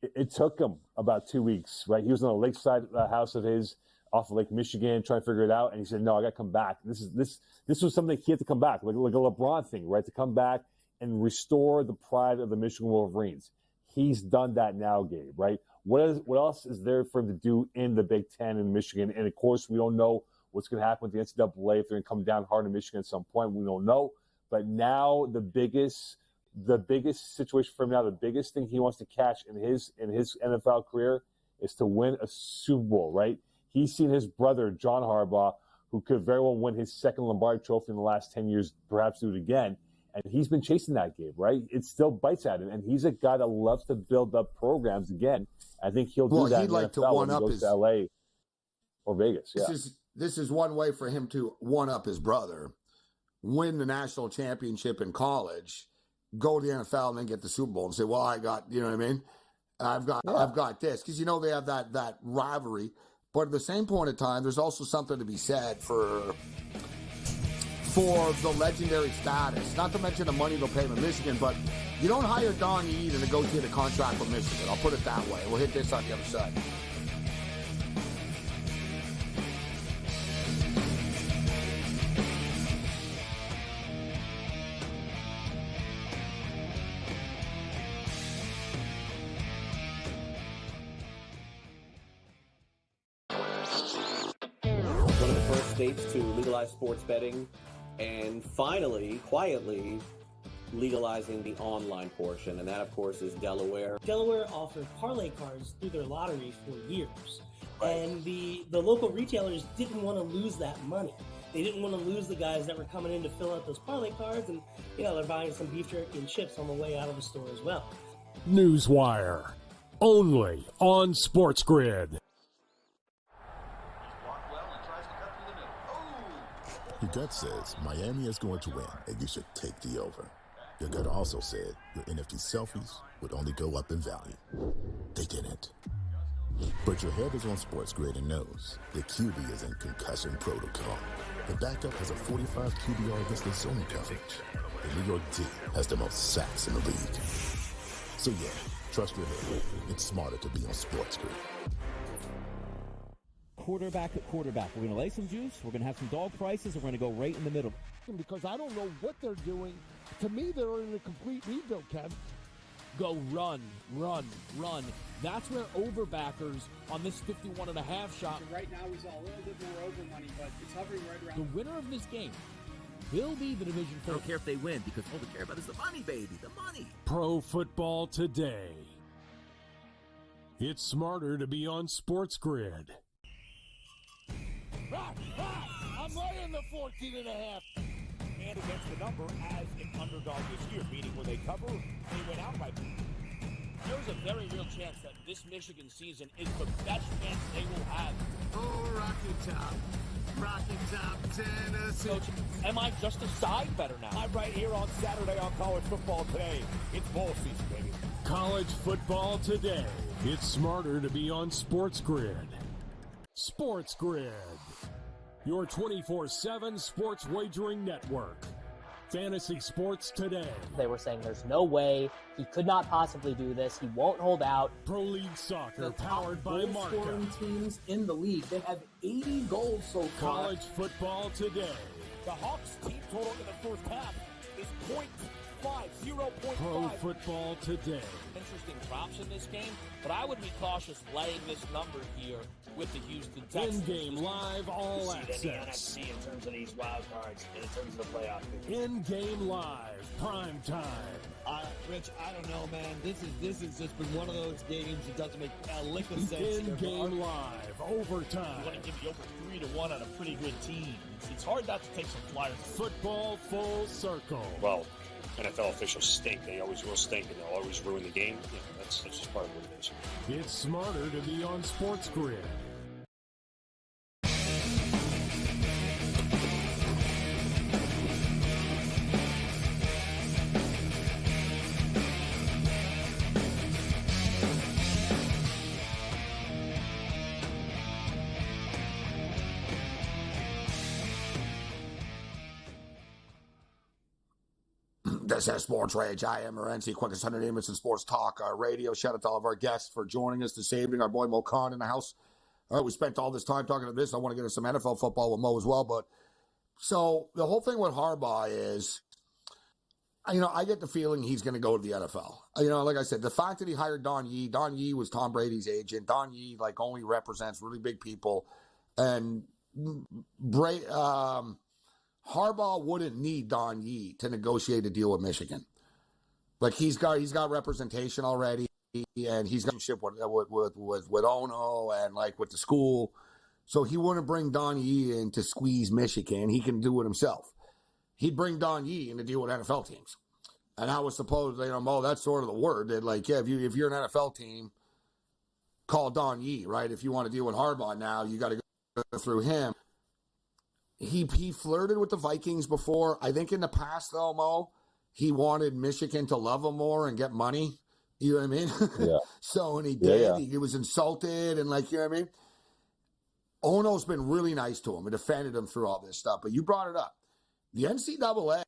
it took him about 2 weeks, right? He was in a lakeside house of his off of Lake Michigan trying to figure it out, and he said, "No, I got to come back." This was something he had to come back, like a LeBron thing, right? To come back and restore the pride of the Michigan Wolverines. He's done that now, Gabe, right? What else is there for him to do in the Big Ten in Michigan? And of course, we don't know what's going to happen with the NCAA, if they're going to come down hard in Michigan at some point. We don't know. But now the biggest situation for him now, the biggest thing he wants to catch in his NFL career is to win a Super Bowl, right? He's seen his brother, John Harbaugh, who could very well win his second Lombardi trophy in the last 10 years, perhaps do it again. And he's been chasing that game, right? It still bites at him. And he's a guy that loves to build up programs again. I think he'll do that in the NFL when he goes to LA or Vegas. Yeah. This is one way for him to one-up his brother, win the national championship in college, go to the NFL and then get the Super Bowl and say, well, I got, you know what I mean? I've got this. Because, they have that rivalry. But at the same point in time, there's also something to be said for the legendary status. Not to mention the money they'll pay him in Michigan, but you don't hire Don Yee to negotiate a contract with Michigan. I'll put it that way. We'll hit this on the other side. One of the first states to legalize sports betting, and finally, quietly, legalizing the online portion. And that, of course, is Delaware. Delaware offered parlay cards through their lottery for years. Right. And the local retailers didn't want to lose that money. They didn't want to lose the guys that were coming in to fill out those parlay cards. And, they're buying some beef jerky and chips on the way out of the store as well. Newswire. Only on SportsGrid. Your gut says Miami is going to win, and you should take the over. Your gut also said your NFT selfies would only go up in value. They didn't. But your head is on SportsGrid and knows the QB is in concussion protocol. The backup has a 45 QBR against the zone coverage. The New York D has the most sacks in the league. So yeah, trust your head. It's smarter to be on SportsGrid. Quarterback at quarterback. We're going to lay some juice. We're going to have some dog prices. And we're going to go right in the middle. Because I don't know what they're doing. To me, they're in a complete rebuild, Kev. Go run. That's where overbackers on this 51.5 shot. Right now, we saw a little bit more over money, but it's hovering right around. The winner of this game will be the division. I don't care if they win because all we care about is the money, baby. The money. Pro Football Today. It's smarter to be on SportsGrid. I'm laying the 14.5. And against the number as an underdog this year, meaning when they cover, they went outright. There's a very real chance that this Michigan season is the best chance they will have. Oh, Rocky Top, Tennessee. Coach, am I just a side better now? I'm right here on Saturday on College Football Today. It's bowl season, baby. College Football Today. It's smarter to be on SportsGrid. SportsGrid, your 24/7 sports wagering network. Fantasy Sports Today. They were saying there's no way he could not possibly do this. He won't hold out. Pro League Soccer, powered by goal Marca. scoring teams in the league. They have 80 goals so far. College Football Today. The Hawks team total in the first half is 0.5. Pro Football Today. Interesting props in this game, but I would be cautious laying this number here with the Houston Texans. In-game live all See access. the NFC in terms of these wild cards and in terms of the playoff. In-game live, prime time. Rich, I don't know, man. This has just been one of those games that doesn't make a lick of sense. In-game live, overtime. You want to give you over 3-1 on a pretty good team. It's hard not to take some flyers. Football full circle. Well, NFL officials stink. They always will stink, and they'll always ruin the game. That's just part of what it is. It's smarter to be on SportsGrid. This is Sports Rage. I am Morency, quickest 100 minutes in sports talk radio. Shout out to all of our guests for joining us this evening. Our boy Mo Khan in the house. All right, we spent all this time talking about this. I want to get into some NFL football with Mo as well. But so the whole thing with Harbaugh is, I get the feeling he's going to go to the NFL. Like I said, the fact that he hired Don Yee was Tom Brady's agent. Don Yee only represents really big people, and Harbaugh wouldn't need Don Yee to negotiate a deal with Michigan. He's got representation already, and he's got a relationship with Ono and with the school. So he wouldn't bring Don Yee in to squeeze Michigan. He can do it himself. He'd bring Don Yee in to deal with NFL teams. And I was supposed, Mo, that's sort of the word that if you're an NFL team, call Don Yee, right? If you want to deal with Harbaugh now, you got to go through him. He flirted with the Vikings before. I think in the past, though, Mo, he wanted Michigan to love him more and get money. You know what I mean? Yeah. So, and he did. Yeah. He was insulted and you know what I mean? Ono's been really nice to him and defended him through all this stuff. But you brought it up. The NCAA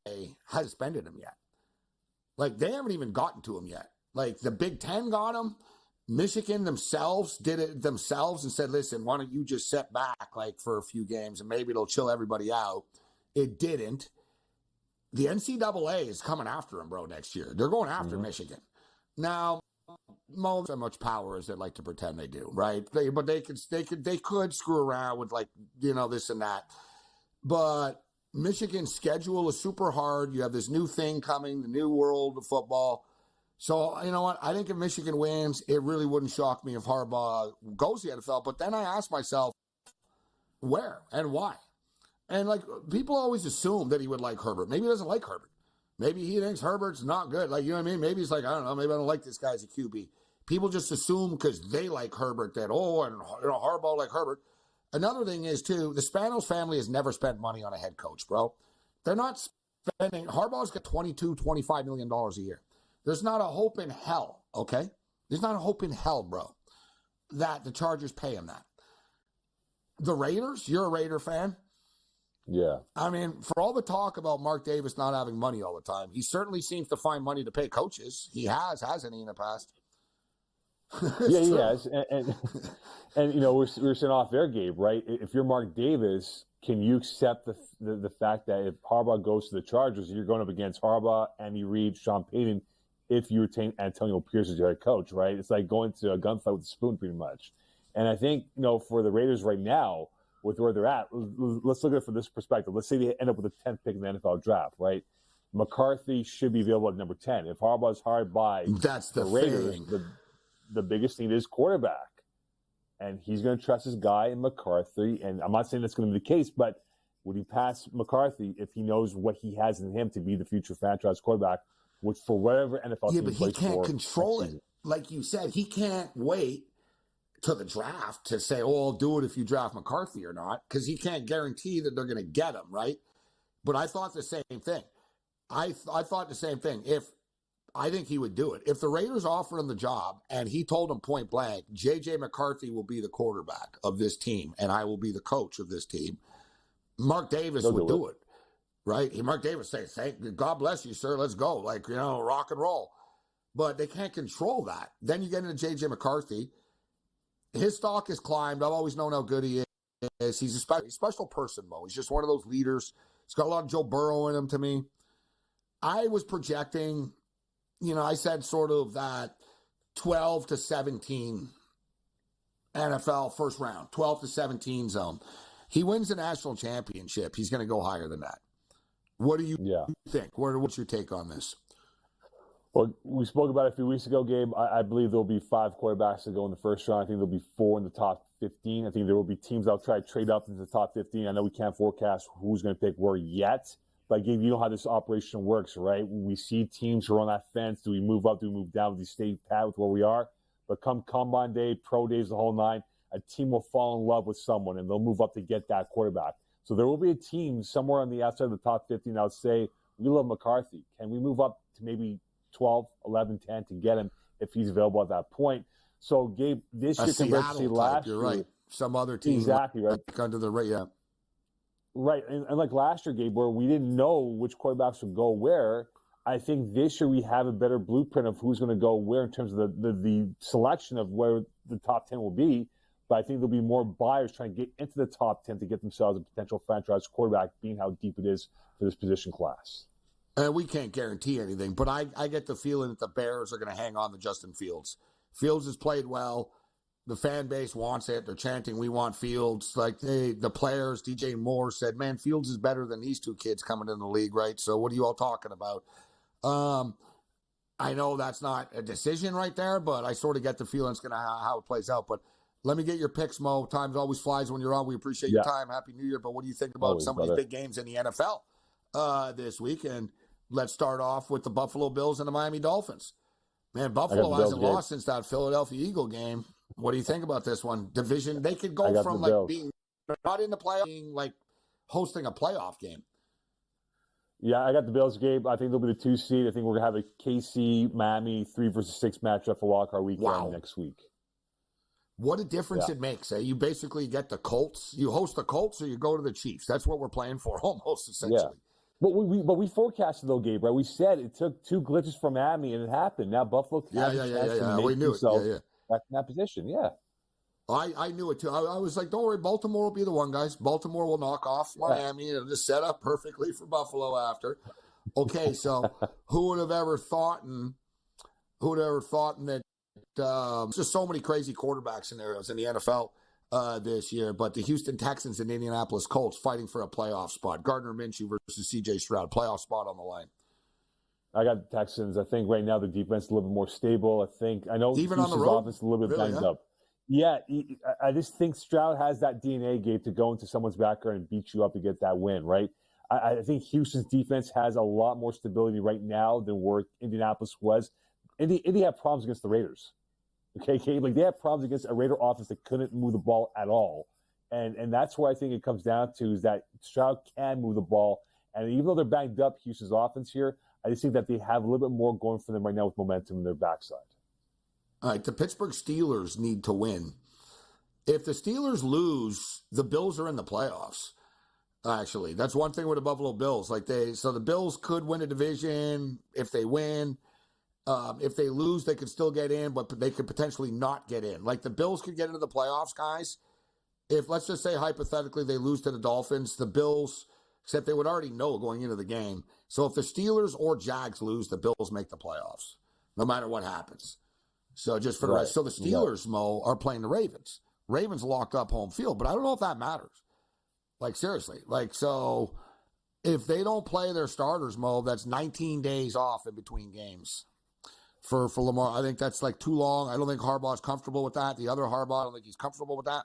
hasn't suspended him yet. They haven't even gotten to him yet. The Big Ten got him. Michigan themselves did it themselves and said, listen, why don't you just sit back for a few games and maybe it'll chill everybody out. It didn't. The NCAA is coming after him, bro, next year. They're going after Michigan. Now, most so much power as they like to pretend they do, right? They could screw around with this and that. But Michigan's schedule is super hard. You have this new thing coming, the new world of football. So, you know what? I think if Michigan wins, it really wouldn't shock me if Harbaugh goes to the NFL. But then I ask myself, where and why? And, people always assume that he would like Herbert. Maybe he doesn't like Herbert. Maybe he thinks Herbert's not good. You know what I mean? Maybe he's I don't know. Maybe I don't like this guy as a QB. People just assume because they like Herbert that, Harbaugh like Herbert. Another thing is, too, the Spanos family has never spent money on a head coach, bro. They're not spending. Harbaugh's got $22, $25 million a year. There's not a hope in hell, okay? There's not a hope in hell, bro, that the Chargers pay him that. The Raiders, you're a Raider fan. Yeah. I mean, for all the talk about Mark Davis not having money all the time, he certainly seems to find money to pay coaches. He hasn't he, in the past? Yeah, he has. And we're saying off air, Gabe, right? If you're Mark Davis, can you accept the fact that if Harbaugh goes to the Chargers, you're going up against Harbaugh, Andy Reid, Sean Payton, if you retain Antonio Pierce as your head coach, right? It's like going to a gunfight with a spoon pretty much. And I think, for the Raiders right now, with where they're at, let's look at it from this perspective. Let's say they end up with the 10th pick in the NFL draft, right? McCarthy should be available at number 10. If Harbaugh's hired by the Raiders, the biggest thing is quarterback. And he's going to trust his guy in McCarthy. And I'm not saying that's going to be the case, but would he pass McCarthy if he knows what he has in him to be the future franchise quarterback, which for whatever NFL team but he can't control it. Like you said, he can't wait to the draft to say, I'll do it if you draft McCarthy or not, because he can't guarantee that they're going to get him, right? But I thought the same thing. I thought the same thing. I think he would do it. If the Raiders offered him the job and he told him point blank, J.J. McCarthy will be the quarterback of this team and I will be the coach of this team, Mark Davis would do it, right? Mark Davis say, God bless you, sir, let's go. Rock and roll. But they can't control that. Then you get into J.J. McCarthy. His stock has climbed. I've always known how good he is. He's a special person, Mo. He's just one of those leaders. He's got a lot of Joe Burrow in him to me. I was projecting, I said sort of that 12 to 17 NFL first round, 12 to 17 zone. He wins the national championship. He's going to go higher than that. What do you think? What's your take on this? Well, we spoke about it a few weeks ago, Gabe. I believe there will be 5 quarterbacks that go in the first round. I think there'll be 4 in the top 15. I think there will be teams that'll try to trade up into the top 15. I know we can't forecast who's going to pick where yet, but Gabe, you know how this operation works, right? We see teams who are on that fence. Do we move up? Do we move down? Do we stay pat with where we are? But come Combine Day, Pro Days, the whole nine, a team will fall in love with someone, and they'll move up to get that quarterback. So there will be a team somewhere on the outside of the top 15 that would say, we love McCarthy. Can we move up to maybe 12, 11, 10 to get him if he's available at that point? So, Gabe, this year compared to last year. You're right. Some other team. Exactly, right. Under the rate, yeah. Right. And like last year, Gabe, where we didn't know which quarterbacks would go where, I think this year we have a better blueprint of who's going to go where in terms of the selection of where the top 10 will be. But I think there'll be more buyers trying to get into the top 10 to get themselves a potential franchise quarterback, being how deep it is for this position class. And we can't guarantee anything, but I get the feeling that the Bears are going to hang on to Justin Fields. Fields has played well. The fan base wants it. They're chanting, "We want Fields." Like the players, DJ Moore said, "Man, Fields is better than these two kids coming in the league, right?" So what are you all talking about? I know that's not a decision right there, but I sort of get the feeling it's going to how it plays out. But let me get your picks, Mo. Time always flies when you're on. We appreciate your time. Happy New Year. But what do you think about some of these big games in the NFL this week? And let's start off with the Buffalo Bills and the Miami Dolphins. Man, Buffalo hasn't lost since that Philadelphia Eagle game. What do you think about this one? Division, they could go from like being not in the playoff, being like hosting a playoff game. Yeah, I got the Bills, Gabe. I think they'll be the 2 seed. I think we're going to have a KC, Miami 3 versus 6 matchup for wildcard weekend next week. What a difference it makes. You basically get the Colts. You host the Colts or you go to the Chiefs. That's what we're playing for almost, essentially. Yeah. But we forecasted, though, Gabe, right? We said it took 2 glitches from Miami, and it happened. Now Buffalo can have a chance to make themselves back in that position. Yeah. I knew it, too. I was like, don't worry, Baltimore will be the one, guys. Baltimore will knock off Miami. It'll just set up perfectly for Buffalo after. Okay, so who would have ever thought that there's just so many crazy quarterback scenarios in the NFL this year, but the Houston Texans and Indianapolis Colts fighting for a playoff spot. Gardner Minshew versus C.J. Stroud, playoff spot on the line. I got the Texans. I think right now the defense is a little bit more stable. I know even Houston's on the road, offense is a little bit banged up. Yeah, I just think Stroud has that DNA, Gabe, to go into someone's backyard and beat you up to get that win, right? I think Houston's defense has a lot more stability right now than where Indianapolis was. Indy had problems against the Raiders. Okay, Gabe? Like they had problems against a Raider offense that couldn't move the ball at all. And that's where I think it comes down to is that Stroud can move the ball. And even though they're banged up, Houston's offense here, I just think that they have a little bit more going for them right now with momentum in their backside. All right, the Pittsburgh Steelers need to win. If the Steelers lose, the Bills are in the playoffs. Actually, that's one thing with the Buffalo Bills. So the Bills could win a division if they win. If they lose, they could still get in, but they could potentially not get in. Like the Bills could get into the playoffs, guys. If let's just say hypothetically they lose to the Dolphins, the Bills, except they would already know going into the game. So if the Steelers or Jags lose, the Bills make the playoffs, no matter what happens. So just for the rest. So the Steelers, Mo, are playing the Ravens. Ravens locked up home field, but I don't know if that matters. Like, seriously. Like, so if they don't play their starters, Mo, that's 19 days off in between games for Lamar. I think that's like too long. I don't think Harbaugh's comfortable with that. The other Harbaugh, I don't think he's comfortable with that.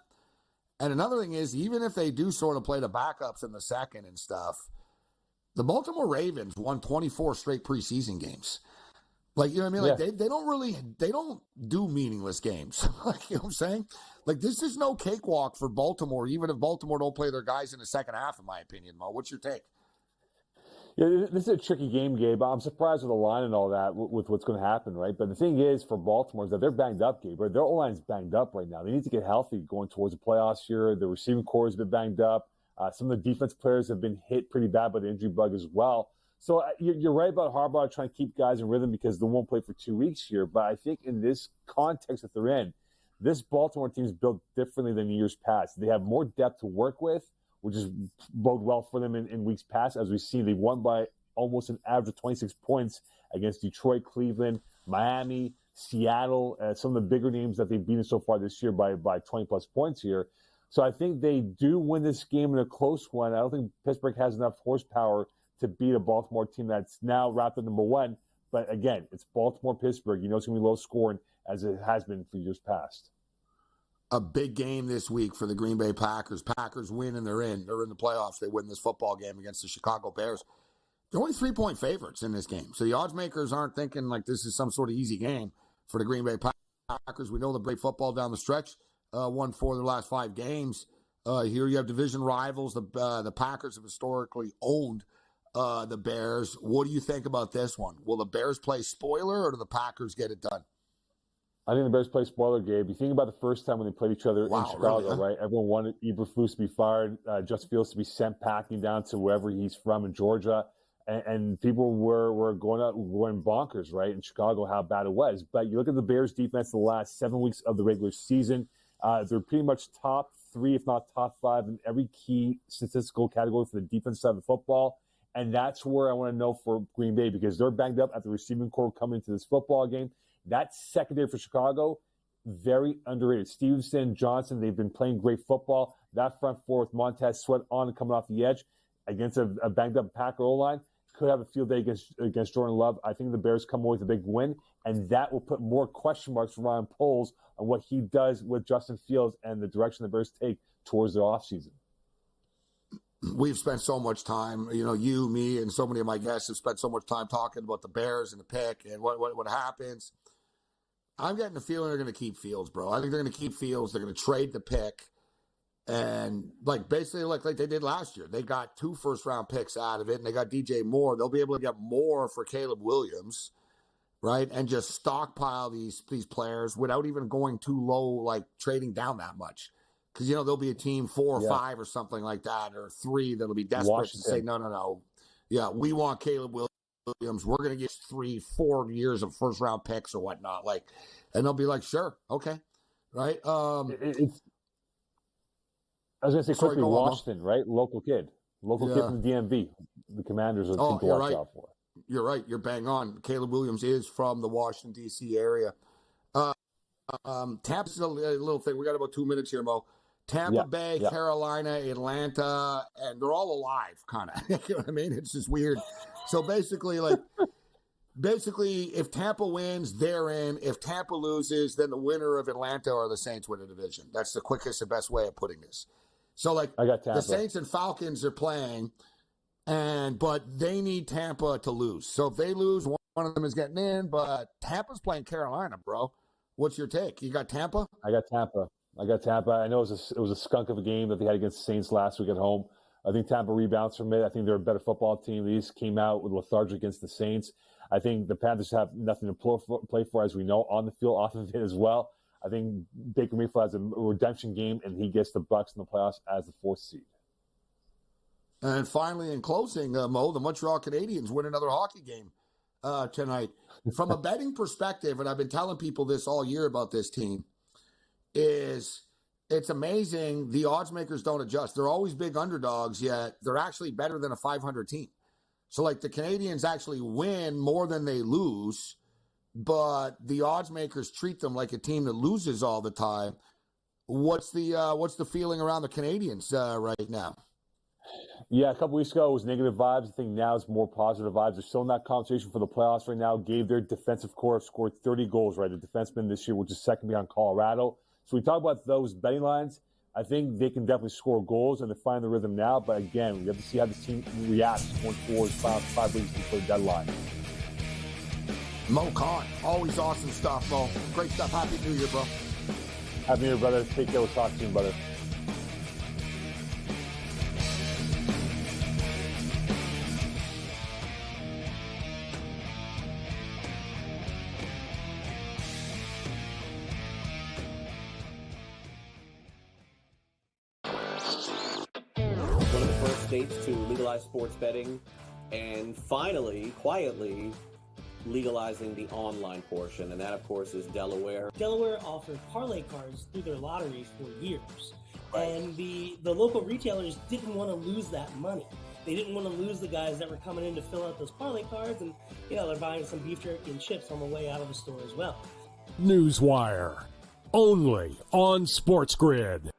And another thing is, even if they do sort of play the backups in the second and stuff, the Baltimore Ravens won 24 straight preseason games. Like, you know what I mean? Like, they don't do meaningless games. Like, you know what I'm saying? Like, this is no cakewalk for Baltimore, even if Baltimore don't play their guys in the second half, in my opinion, Mo. What's your take? Yeah, this is a tricky game, Gabe. I'm surprised with the line and all that, with what's going to happen, right? But the thing is, for Baltimore, is that they're banged up, Gabe. Right? Their O-line's banged up right now. They need to get healthy going towards the playoffs here. The receiving core has been banged up. Some of the defense players have been hit pretty bad by the injury bug as well. So you're right about Harbaugh trying to keep guys in rhythm because they won't play for 2 weeks here. But I think in this context that they're in, this Baltimore team is built differently than years past. They have more depth to work with, which is bode well for them in weeks past. As we see, they won by almost an average of 26 points against Detroit, Cleveland, Miami, Seattle, some of the bigger names that they've beaten so far this year by 20-plus points here. So I think they do win this game in a close one. I don't think Pittsburgh has enough horsepower to beat a Baltimore team that's now wrapped at number one. But again, it's Baltimore-Pittsburgh. You know it's going to be low scoring as it has been for years past. A big game this week for the Green Bay Packers. Packers win and they're in. They're in the playoffs. They win this football game against the Chicago Bears. They're only 3-point favorites in this game. So the odds makers aren't thinking like this is some sort of easy game for the Green Bay Packers. We know they play football down the stretch. Won 4 of their last 5 games. Here you have division rivals. The Packers have historically owned the Bears. What do you think about this one? Will the Bears play spoiler or do the Packers get it done? I think the Bears play spoiler, Gabe. You think about the first time when they played each other in Chicago, right? Everyone wanted Eberflus to be fired, Justin Fields to be sent packing down to wherever he's from in Georgia. and people were going bonkers, right, in Chicago, how bad it was. But you look at the Bears' defense the last 7 weeks of the regular season, they're pretty much top 3, if not top 5, in every key statistical category for the defense side of the football. And that's where I want to know for Green Bay, because they're banged up at the receiving core coming into this football game. That secondary for Chicago, very underrated. Stevenson, Johnson, they've been playing great football. That front four with Montez Sweat on and coming off the edge against a banged up Packer O-line could have a field day against Jordan Love. I think the Bears come away with a big win, and that will put more question marks for Ryan Poles on what he does with Justin Fields and the direction the Bears take towards their offseason. We've spent so much time, you, me, and so many of my guests have spent so much time talking about the Bears and the pick and what happens. I'm getting the feeling they're going to keep Fields, bro. I think they're going to keep Fields. They're going to trade the pick. And basically like they did last year. They got 2 first-round picks out of it, and they got DJ Moore. They'll be able to get more for Caleb Williams, right? And just stockpile these players without even going too low, like trading down that much. Because, there'll be a team 4 or 5 or something like that, or 3 that'll be desperate to say, no. Yeah, we want Caleb Williams. We're going to get 3-4 years of first-round picks or whatnot. And they'll be like, sure, okay, right? I was going to say quickly, Washington, right? Local kid from the DMV. The Commanders are the team to watch out for. You're right. You're bang on. Caleb Williams is from the Washington, D.C. area. Tampa's a little thing. We got about 2 minutes here, Mo. Tampa Bay, Carolina, Atlanta, and they're all alive, kind of. You know what I mean? It's just weird. So basically, if Tampa wins, they're in. If Tampa loses, then the winner of Atlanta or the Saints win a division. That's the quickest and best way of putting this. So, I got Tampa. The Saints and Falcons are playing, but they need Tampa to lose. So if they lose, one of them is getting in, but Tampa's playing Carolina, bro. What's your take? You got Tampa? I got Tampa. I know it was a skunk of a game that they had against the Saints last week at home. I think Tampa rebounds from it. I think they're a better football team. They just came out with lethargic against the Saints. I think the Panthers have nothing to play for, as we know, on the field, off of it as well. I think Baker Mayfield has a redemption game, and he gets the Bucs in the playoffs as the 4th seed. And finally, in closing, Mo, the Montreal Canadiens win another hockey game tonight. From a betting perspective, and I've been telling people this all year about this team, it's amazing the odds makers don't adjust. They're always big underdogs, yet they're actually better than a 500 team. So, the Canadiens actually win more than they lose, but the odds makers treat them like a team that loses all the time. What's the feeling around the Canadiens right now? Yeah, a couple weeks ago it was negative vibes. I think now it's more positive vibes. They're still in that conversation for the playoffs right now. Their defensive core scored 30 goals, right? The defenseman this year, which is second behind Colorado. So we talk about those betting lines. I think they can definitely score goals, and they're finding the rhythm now. But again, we have to see how this team reacts going towards 5 weeks before the deadline. Mo Khan, always awesome stuff, Mo. Great stuff. Happy New Year, bro. Happy New Year, brother. Take care. We'll talk soon, brother. One of the first states to legalize sports betting, and finally, quietly, legalizing the online portion, and that, of course, is Delaware. Delaware offered parlay cards through their lottery for years, and the local retailers didn't want to lose that money. They didn't want to lose the guys that were coming in to fill out those parlay cards, and they're buying some beef jerky and chips on the way out of the store as well. Newswire, only on SportsGrid.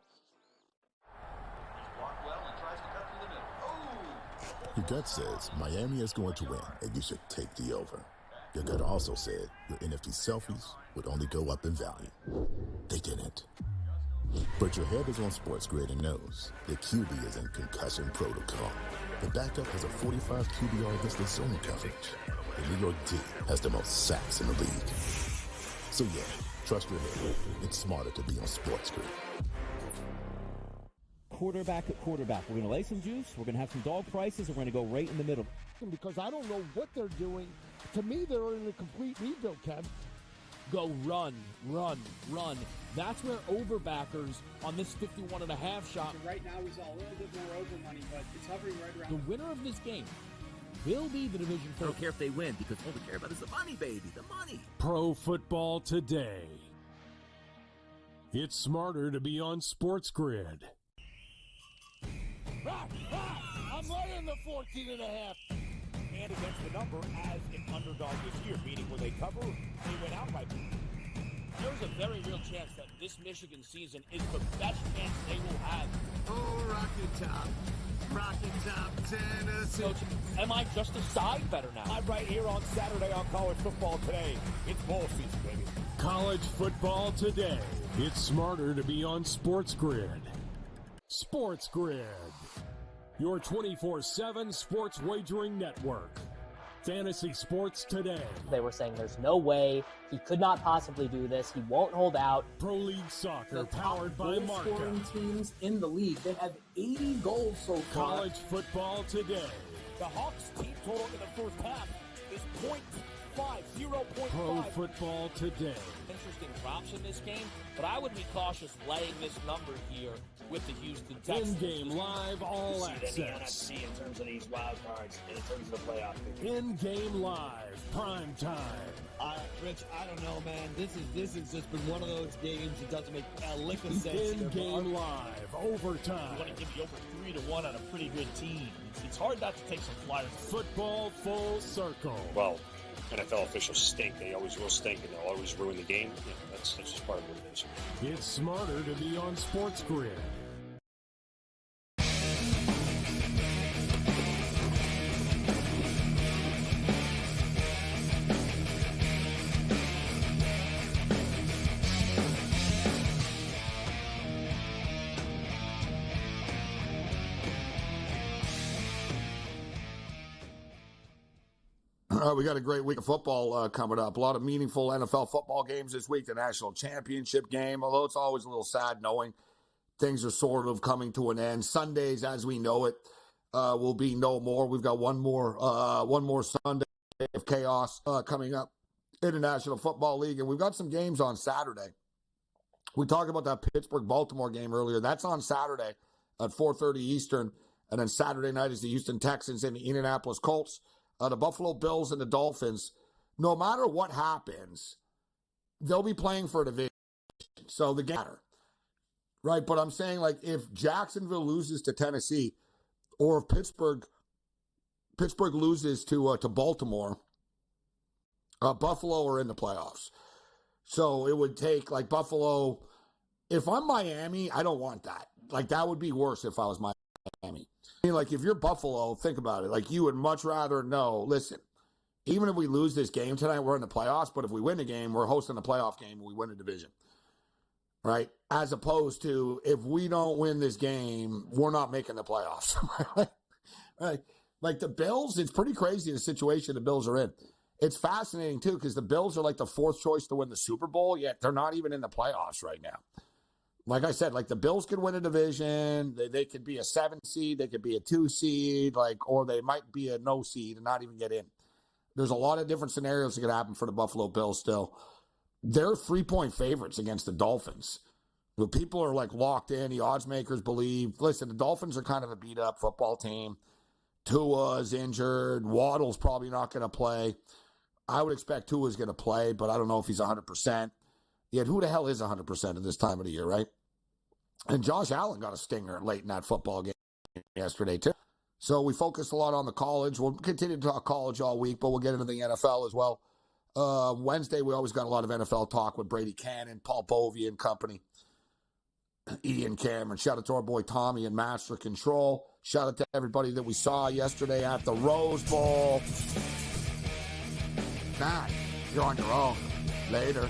Your gut says Miami is going to win, and you should take the over. Your gut also said your NFT selfies would only go up in value. They didn't. But your head is on SportsGrid and knows the QB is in concussion protocol. The backup has a 45 QBR listed zone coverage. The New York D has the most sacks in the league. So yeah, trust your head. It's smarter to be on SportsGrid. Quarterback. We're going to lay some juice. We're going to have some dog prices. And we're going to go right in the middle. Because I don't know what they're doing. To me, they're in a complete rebuild, Kev. Go run. That's where overbackers on this 51.5 shot. So right now we saw a little bit more over money, but it's hovering right around. The winner of this game will be the division I don't care if they win because all we care about is the money, baby. The money. Pro Football Today. It's smarter to be on SportsGrid. I'm laying the 14.5. And against the number as an underdog this year, meaning when they cover, they went outright. There's a very real chance that this Michigan season is the best chance they will have. Oh, Rocky Top, Tennessee. Coach, am I just a side better now? I'm right here on Saturday on College Football Today. It's bowl season, baby. College Football Today. It's smarter to be on SportsGrid. SportsGrid, your 24/7 sports wagering network. Fantasy Sports Today. They were saying there's no way he could not possibly do this. He won't hold out. Pro League Soccer, powered by goal Marca. scoring teams in the league. They have 80 goals so far. College Football Today. The Hawks team total in the first half is 0.5. Pro Football Today. Interesting props in this game, but I would be cautious laying this number here with the Houston Texans. In-game live all See that in the access. NFC in terms of these wild cards and in terms of the playoff picture. In-game live, prime time. Rich, I don't know, man. This has just been one of those games that doesn't make a lick of sense. In-game live, overtime. You want to give you over 3-1 on a pretty good team. It's hard not to take some flyers. Football full circle. Well, NFL officials stink. They always will stink, and they'll always ruin the game. You know, that's just part of what it is. It's smarter to be on SportsGrid. We got a great week of football coming up. A lot of meaningful NFL football games this week. The national championship game, although it's always a little sad knowing things are sort of coming to an end. Sundays, as we know it, will be no more. We've got one more Sunday of chaos coming up in the National Football League, and we've got some games on Saturday. We talked about that Pittsburgh-Baltimore game earlier. That's on Saturday at 4:30 Eastern, and then Saturday night is the Houston Texans and the Indianapolis Colts. The Buffalo Bills and the Dolphins, no matter what happens, they'll be playing for a division. So the game matter. Right? But I'm saying, like, if Jacksonville loses to Tennessee or if Pittsburgh loses to Baltimore, Buffalo are in the playoffs. So it would take, like, Buffalo. If I'm Miami, I don't want that. Like, that would be worse if I was Miami. I mean, like, if you're Buffalo, think about it. Like, you would much rather know, listen, even if we lose this game tonight, we're in the playoffs. But if we win the game, we're hosting a playoff game and we win a division. Right? As opposed to, if we don't win this game, we're not making the playoffs. Right? Like, the Bills, it's pretty crazy the situation the Bills are in. It's fascinating, too, because the Bills are like the fourth choice to win the Super Bowl, yet they're not even in the playoffs right now. Like I said, like, the Bills could win a division. They could be a 7 seed. They could be a 2 seed, like, or they might be a no seed and not even get in. There's a lot of different scenarios that could happen for the Buffalo Bills still. They're 3-point favorites against the Dolphins. The people are, like, locked in. The odds makers believe. Listen, the Dolphins are kind of a beat-up football team. Tua's injured. Waddle's probably not going to play. I would expect Tua's going to play, but I don't know if he's 100%. Yet who the hell is 100% at this time of the year, right? And Josh Allen got a stinger late in that football game yesterday, too. So we focused a lot on the college. We'll continue to talk college all week, but we'll get into the NFL as well. Wednesday, we always got a lot of NFL talk with Brady Cannon, Paul Bovey and company, Ian Cameron. Shout out to our boy Tommy and Master Control. Shout out to everybody that we saw yesterday at the Rose Bowl. Matt, you're on your own. Later.